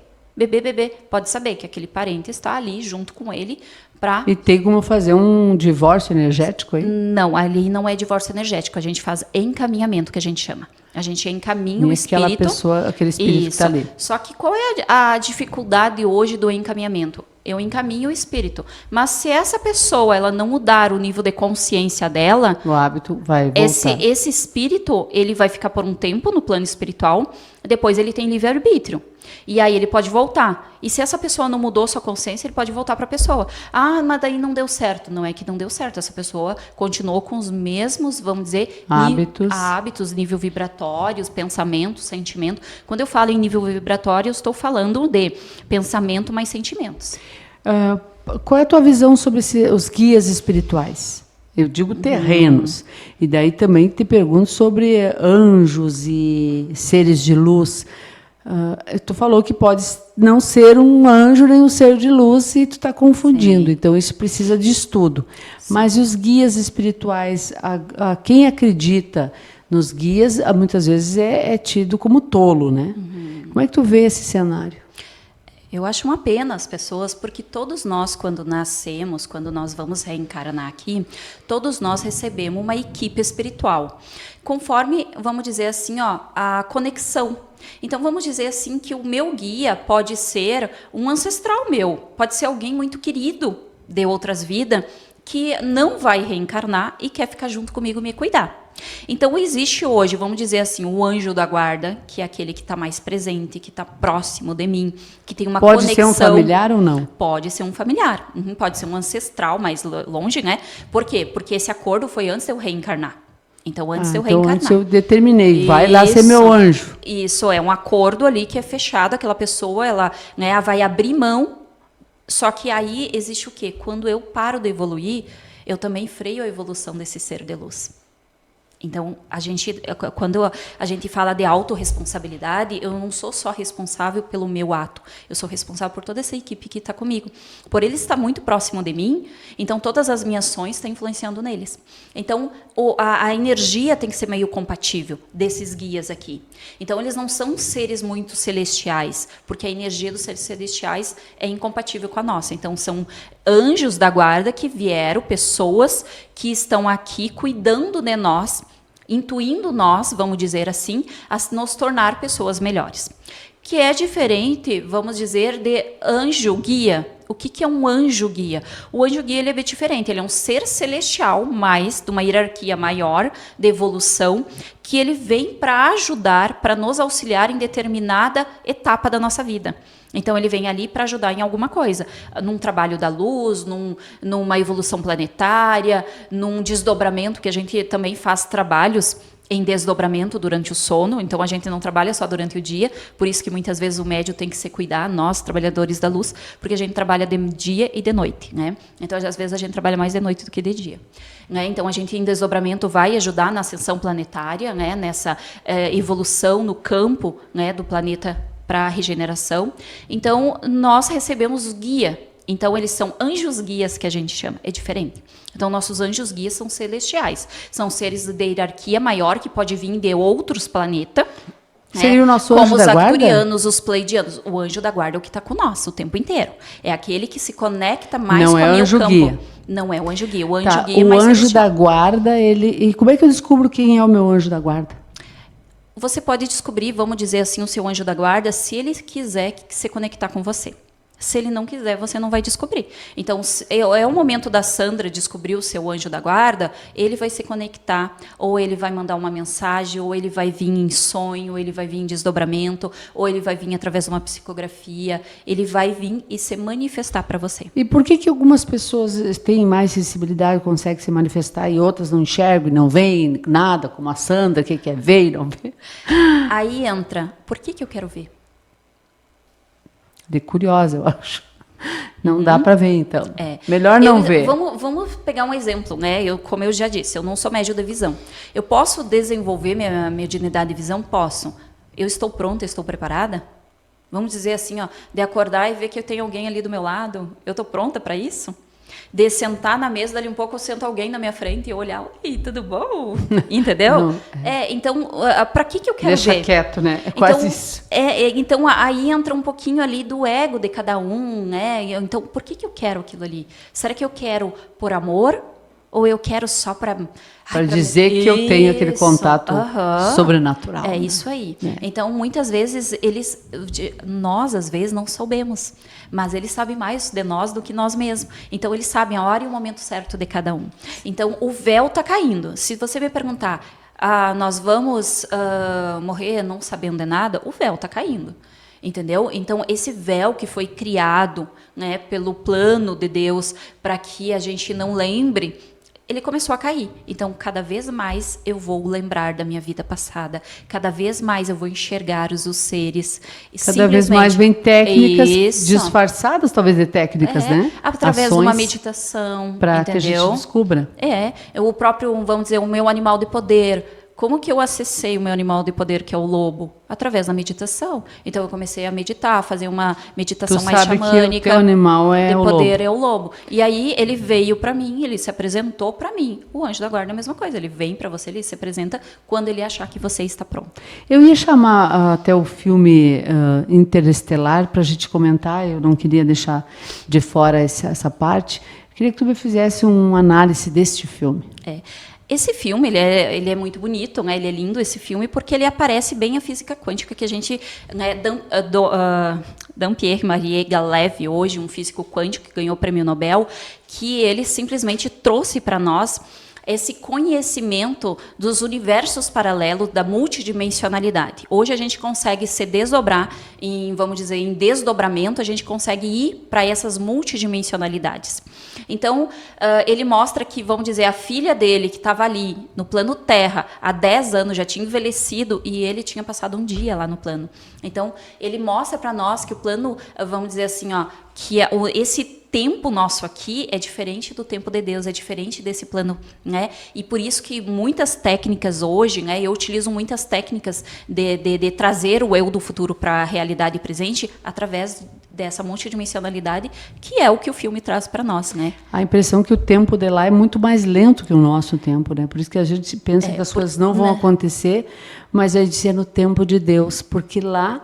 Pode saber que aquele parente está ali junto com ele para... E tem como fazer um divórcio energético aí? Não, ali não é divórcio energético. A gente faz encaminhamento, que a gente chama. A gente encaminha o espírito. Aquele espírito que está ali. Só que qual é a dificuldade hoje do encaminhamento? Eu encaminho o espírito. Mas se essa pessoa ela não mudar o nível de consciência dela... O hábito vai voltar. Esse espírito, ele vai ficar por um tempo no plano espiritual, depois ele tem livre-arbítrio. E aí ele pode voltar. E se essa pessoa não mudou sua consciência, ele pode voltar para a pessoa. Ah, mas daí não deu certo. Não é que não deu certo. Essa pessoa continuou com os mesmos, vamos dizer... Hábitos, nível vibratório, pensamento, sentimento. Quando eu falo em nível vibratório, eu estou falando de pensamento mais sentimentos. Qual é a tua visão sobre os guias espirituais? Eu digo terrenos. E daí também te pergunto sobre anjos e seres de luz. Tu falou que pode não ser um anjo nem um ser de luz e tu está confundindo. Sim. Então, isso precisa de estudo. Sim. Mas os guias espirituais, quem acredita nos guias, muitas vezes é tido como tolo, né? Como é que tu vê esse cenário? Eu acho uma pena as pessoas, porque todos nós, quando nascemos, quando nós vamos reencarnar aqui, todos nós recebemos uma equipe espiritual, conforme, vamos dizer assim, a conexão. Então, vamos dizer assim que o meu guia pode ser um ancestral meu, pode ser alguém muito querido de outras vidas, que não vai reencarnar e quer ficar junto comigo e me cuidar. Então, existe hoje, vamos dizer assim, o anjo da guarda, que é aquele que está mais presente, que está próximo de mim, que tem uma conexão. Pode ser um familiar ou não? Pode ser um familiar, pode ser um ancestral mais longe, né? Por quê? Porque esse acordo foi antes de eu reencarnar. Então, antes de eu reencarnar. Antes eu determinei, vai lá ser meu anjo. Isso, é um acordo ali que é fechado, aquela pessoa, ela vai abrir mão. Só que aí existe o quê? Quando eu paro de evoluir, eu também freio a evolução desse ser de luz. Então, quando a gente fala de autorresponsabilidade, eu não sou só responsável pelo meu ato, eu sou responsável por toda essa equipe que está comigo. Por ele estar muito próximo de mim, então todas as minhas ações estão influenciando neles. Então, a energia tem que ser meio compatível desses guias aqui. Então, eles não são seres muito celestiais, porque a energia dos seres celestiais é incompatível com a nossa. Então, são anjos da guarda que vieram, pessoas que estão aqui cuidando de nós, intuindo nós, vamos dizer assim, a nos tornar pessoas melhores. Que é diferente, vamos dizer, de anjo guia. O que é um anjo guia? O anjo guia ele é bem diferente, ele é um ser celestial, mais de uma hierarquia maior de evolução, que ele vem para ajudar, para nos auxiliar em determinada etapa da nossa vida. Então, ele vem ali para ajudar em alguma coisa, num trabalho da luz, numa evolução planetária, num desdobramento, que a gente também faz trabalhos em desdobramento durante o sono, então a gente não trabalha só durante o dia, por isso que muitas vezes o médium tem que se cuidar, nós, trabalhadores da luz, porque a gente trabalha de dia e de noite, né? Então, às vezes, a gente trabalha mais de noite do que de dia. Né? Então, a gente em desdobramento vai ajudar na ascensão planetária, né? Nessa evolução no campo, né? Do planeta para a regeneração. Então, nós recebemos guia. Então, eles são anjos guias que a gente chama. É diferente. Então, nossos anjos guias são celestiais. São seres de hierarquia maior que pode vir de outros planetas. Seria o nosso anjo da guarda? Como os arcturianos, os pleidianos. O anjo da guarda é o que está com nós o tempo inteiro. É aquele que se conecta mais com o meu campo. Guia. Não é o anjo guia. O anjo guia é mais o anjo da guarda, ele... E como é que eu descubro quem é o meu anjo da guarda? Você pode descobrir, vamos dizer assim, o seu anjo da guarda, se ele quiser se conectar com você. Se ele não quiser, você não vai descobrir. Então, é o momento da Sandra descobrir o seu anjo da guarda, ele vai se conectar, ou ele vai mandar uma mensagem, ou ele vai vir em sonho, ou ele vai vir em desdobramento, ou ele vai vir através de uma psicografia, ele vai vir e se manifestar para você. E por que algumas pessoas têm mais sensibilidade, conseguem se manifestar, e outras não enxergam e não veem nada, como a Sandra, que quer ver e não vê? Aí entra, por que eu quero ver? De curiosa, eu acho. Não dá para ver, então. Melhor não ver. Vamos pegar um exemplo, né? Como eu já disse, eu não sou médium de visão. Eu posso desenvolver minha mediunidade de visão? Posso. Eu estou pronta, estou preparada? Vamos dizer assim, de acordar e ver que eu tenho alguém ali do meu lado. Eu estou pronta para isso? De sentar na mesa, dali um pouco eu sento alguém na minha frente e olhar, oi, tudo bom? Entendeu? Não, então, para que eu quero Deixa ver? Quieto, né? É quase isso. Então, aí entra um pouquinho ali do ego de cada um, né? Então, por que eu quero aquilo ali? Será que eu quero por amor? Ou eu quero só para dizer que eu tenho aquele contato sobrenatural. É isso aí. Então, muitas vezes, nós, às vezes, não soubemos. Mas eles sabem mais de nós do que nós mesmos. Então, eles sabem a hora e o momento certo de cada um. Então, o véu está caindo. Se você me perguntar, nós vamos morrer não sabendo de nada, o véu está caindo. Entendeu? Então, esse véu que foi criado, né, pelo plano de Deus para que a gente não lembre, ele começou a cair. Então, cada vez mais eu vou lembrar da minha vida passada. Cada vez mais eu vou enxergar os seres. Cada vez mais vem técnicas disfarçadas, talvez, de técnicas, né? Através de uma meditação. Para que a gente descubra. O próprio, vamos dizer, o meu animal de poder. Como que eu acessei o meu animal de poder, que é o lobo? Através da meditação. Então, eu comecei a meditar, fazer uma meditação mais xamânica. Que o teu animal é o poder lobo. É o lobo. E aí, ele veio para mim, ele se apresentou para mim. O anjo da guarda é a mesma coisa. Ele vem para você, ele se apresenta quando ele achar que você está pronto. Eu ia chamar até o filme Interestelar para a gente comentar. Eu não queria deixar de fora essa parte. Eu queria que tu me fizesse uma análise deste filme. Esse filme, ele é muito bonito, né? Ele é lindo, esse filme, porque ele aparece bem a física quântica que a gente... Né, Dampierre-Marie Galev, hoje um físico quântico que ganhou o prêmio Nobel, que ele simplesmente trouxe para nós esse conhecimento dos universos paralelos, da multidimensionalidade. Hoje a gente consegue se desdobrar, vamos dizer, em desdobramento, a gente consegue ir para essas multidimensionalidades. Então, ele mostra que, vamos dizer, a filha dele, que estava ali no plano Terra, há 10 anos, já tinha envelhecido e ele tinha passado um dia lá no plano. Então, ele mostra para nós que o plano, vamos dizer assim, que esse tempo nosso aqui é diferente do tempo de Deus, é diferente desse plano, né? E por isso que muitas técnicas hoje, né? Eu utilizo muitas técnicas de trazer o eu do futuro para a realidade presente através dessa multidimensionalidade, que é o que o filme traz para nós, né? A impressão que o tempo de lá é muito mais lento que o nosso tempo, né? Por isso que a gente pensa que as coisas não vão acontecer, mas a gente é no tempo de Deus, porque lá...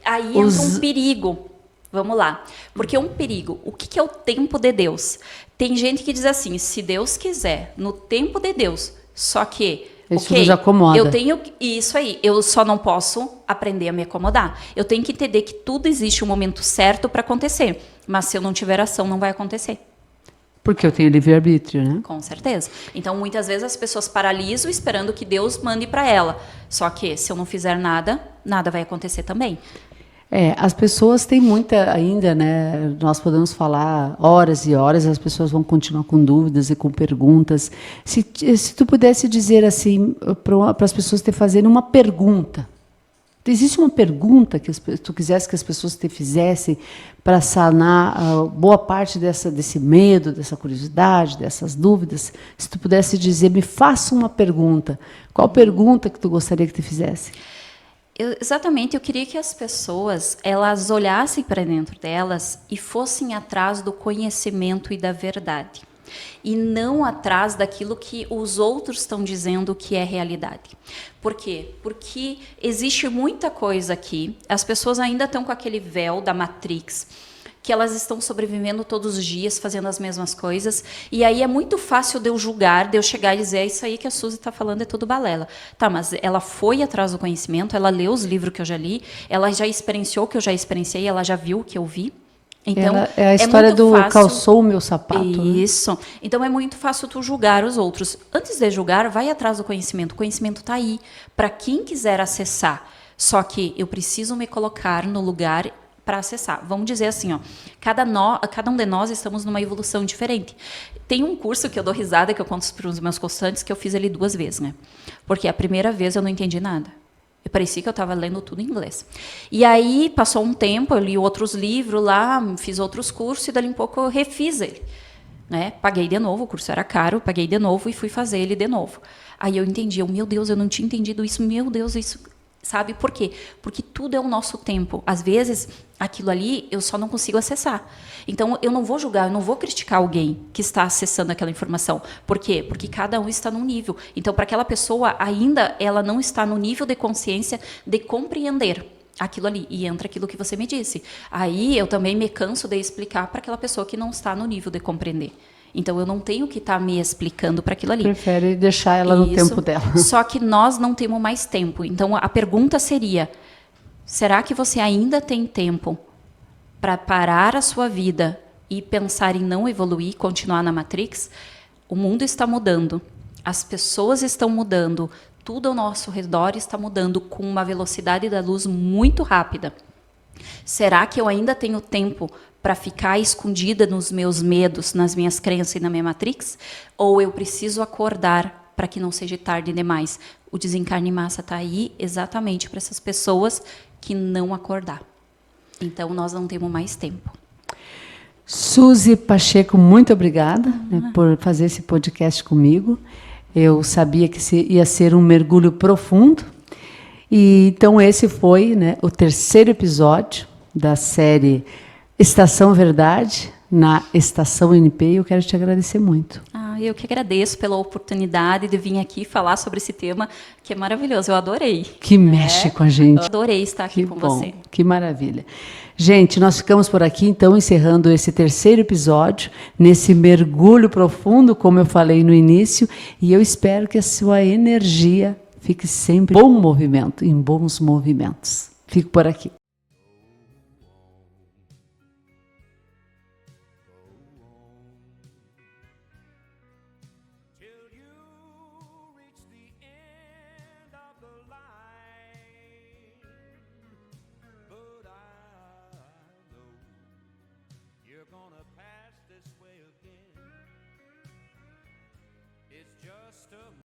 Aí entra um perigo. Vamos lá. Porque é um perigo. O que é o tempo de Deus? Tem gente que diz assim, se Deus quiser, no tempo de Deus, só que... Isso nos acomoda. Eu tenho isso aí. Eu só não posso aprender a me acomodar. Eu tenho que entender que tudo existe um momento certo para acontecer. Mas se eu não tiver ação, não vai acontecer. Porque eu tenho livre-arbítrio, né? Com certeza. Então, muitas vezes as pessoas paralisam esperando que Deus mande para ela. Só que se eu não fizer nada, nada vai acontecer também. As pessoas têm muita ainda, né? Nós podemos falar horas e horas, as pessoas vão continuar com dúvidas e com perguntas. Se tu pudesse dizer assim, para as pessoas te fazerem uma pergunta, existe uma pergunta que tu quisesse que as pessoas te fizessem para sanar boa parte desse medo, dessa curiosidade, dessas dúvidas? Se tu pudesse dizer, me faça uma pergunta, qual pergunta que tu gostaria que te fizesse? Exatamente, eu queria que as pessoas elas olhassem para dentro delas e fossem atrás do conhecimento e da verdade. E não atrás daquilo que os outros estão dizendo que é realidade. Por quê? Porque existe muita coisa aqui, as pessoas ainda estão com aquele véu da Matrix, que elas estão sobrevivendo todos os dias, fazendo as mesmas coisas, e aí é muito fácil de eu julgar, de eu chegar e dizer, isso aí que a Suzy está falando é tudo balela. Tá, mas ela foi atrás do conhecimento, ela leu os livros que eu já li, ela já experienciou o que eu já experienciei, ela já viu o que eu vi. Então, é a história do fácil, calçou o meu sapato. Isso. Né? Então, é muito fácil tu julgar os outros. Antes de julgar, vai atrás do conhecimento. O conhecimento está aí, para quem quiser acessar. Só que eu preciso me colocar no lugar para acessar. Vamos dizer assim, cada um de nós estamos numa evolução diferente. Tem um curso que eu dou risada, que eu conto para os meus consultantes, que eu fiz ele 2 vezes, né? Porque a primeira vez eu não entendi nada. Parecia que eu estava lendo tudo em inglês. E aí, passou um tempo, eu li outros livros lá, fiz outros cursos, e dali um pouco eu refiz ele. Né? Paguei de novo, o curso era caro, paguei de novo e fui fazer ele de novo. Aí eu entendi, meu Deus, eu não tinha entendido isso, meu Deus, isso... Sabe por quê? Porque tudo é o nosso tempo. Às vezes, aquilo ali, eu só não consigo acessar. Então, eu não vou julgar, eu não vou criticar alguém que está acessando aquela informação. Por quê? Porque cada um está num nível. Então, para aquela pessoa, ainda ela não está no nível de consciência de compreender aquilo ali. E entra aquilo que você me disse. Aí, eu também me canso de explicar para aquela pessoa que não está no nível de compreender. Então, eu não tenho que estar me explicando para aquilo ali. Prefere deixar ela no tempo dela. Só que nós não temos mais tempo. Então, a pergunta seria, será que você ainda tem tempo para parar a sua vida e pensar em não evoluir, continuar na Matrix? O mundo está mudando. As pessoas estão mudando. Tudo ao nosso redor está mudando com uma velocidade da luz muito rápida. Será que eu ainda tenho tempo para ficar escondida nos meus medos, nas minhas crenças e na minha matrix, ou eu preciso acordar para que não seja tarde demais. O Desencarne em Massa está aí exatamente para essas pessoas que não acordar. Então, nós não temos mais tempo. Suzy Pacheco, muito obrigada, né, por fazer esse podcast comigo. Eu sabia que ia ser um mergulho profundo. E então esse foi, né, o terceiro episódio da série Estação Verdade, na Estação NP. Eu quero te agradecer muito. Eu que agradeço pela oportunidade de vir aqui falar sobre esse tema, que é maravilhoso. Eu adorei. Que mexe com a gente. Eu adorei estar aqui com você. Que maravilha. Gente, nós ficamos por aqui, então, encerrando esse terceiro episódio, nesse mergulho profundo, como eu falei no início, e eu espero que a sua energia fique sempre em bom movimento, em bons movimentos. Fico por aqui.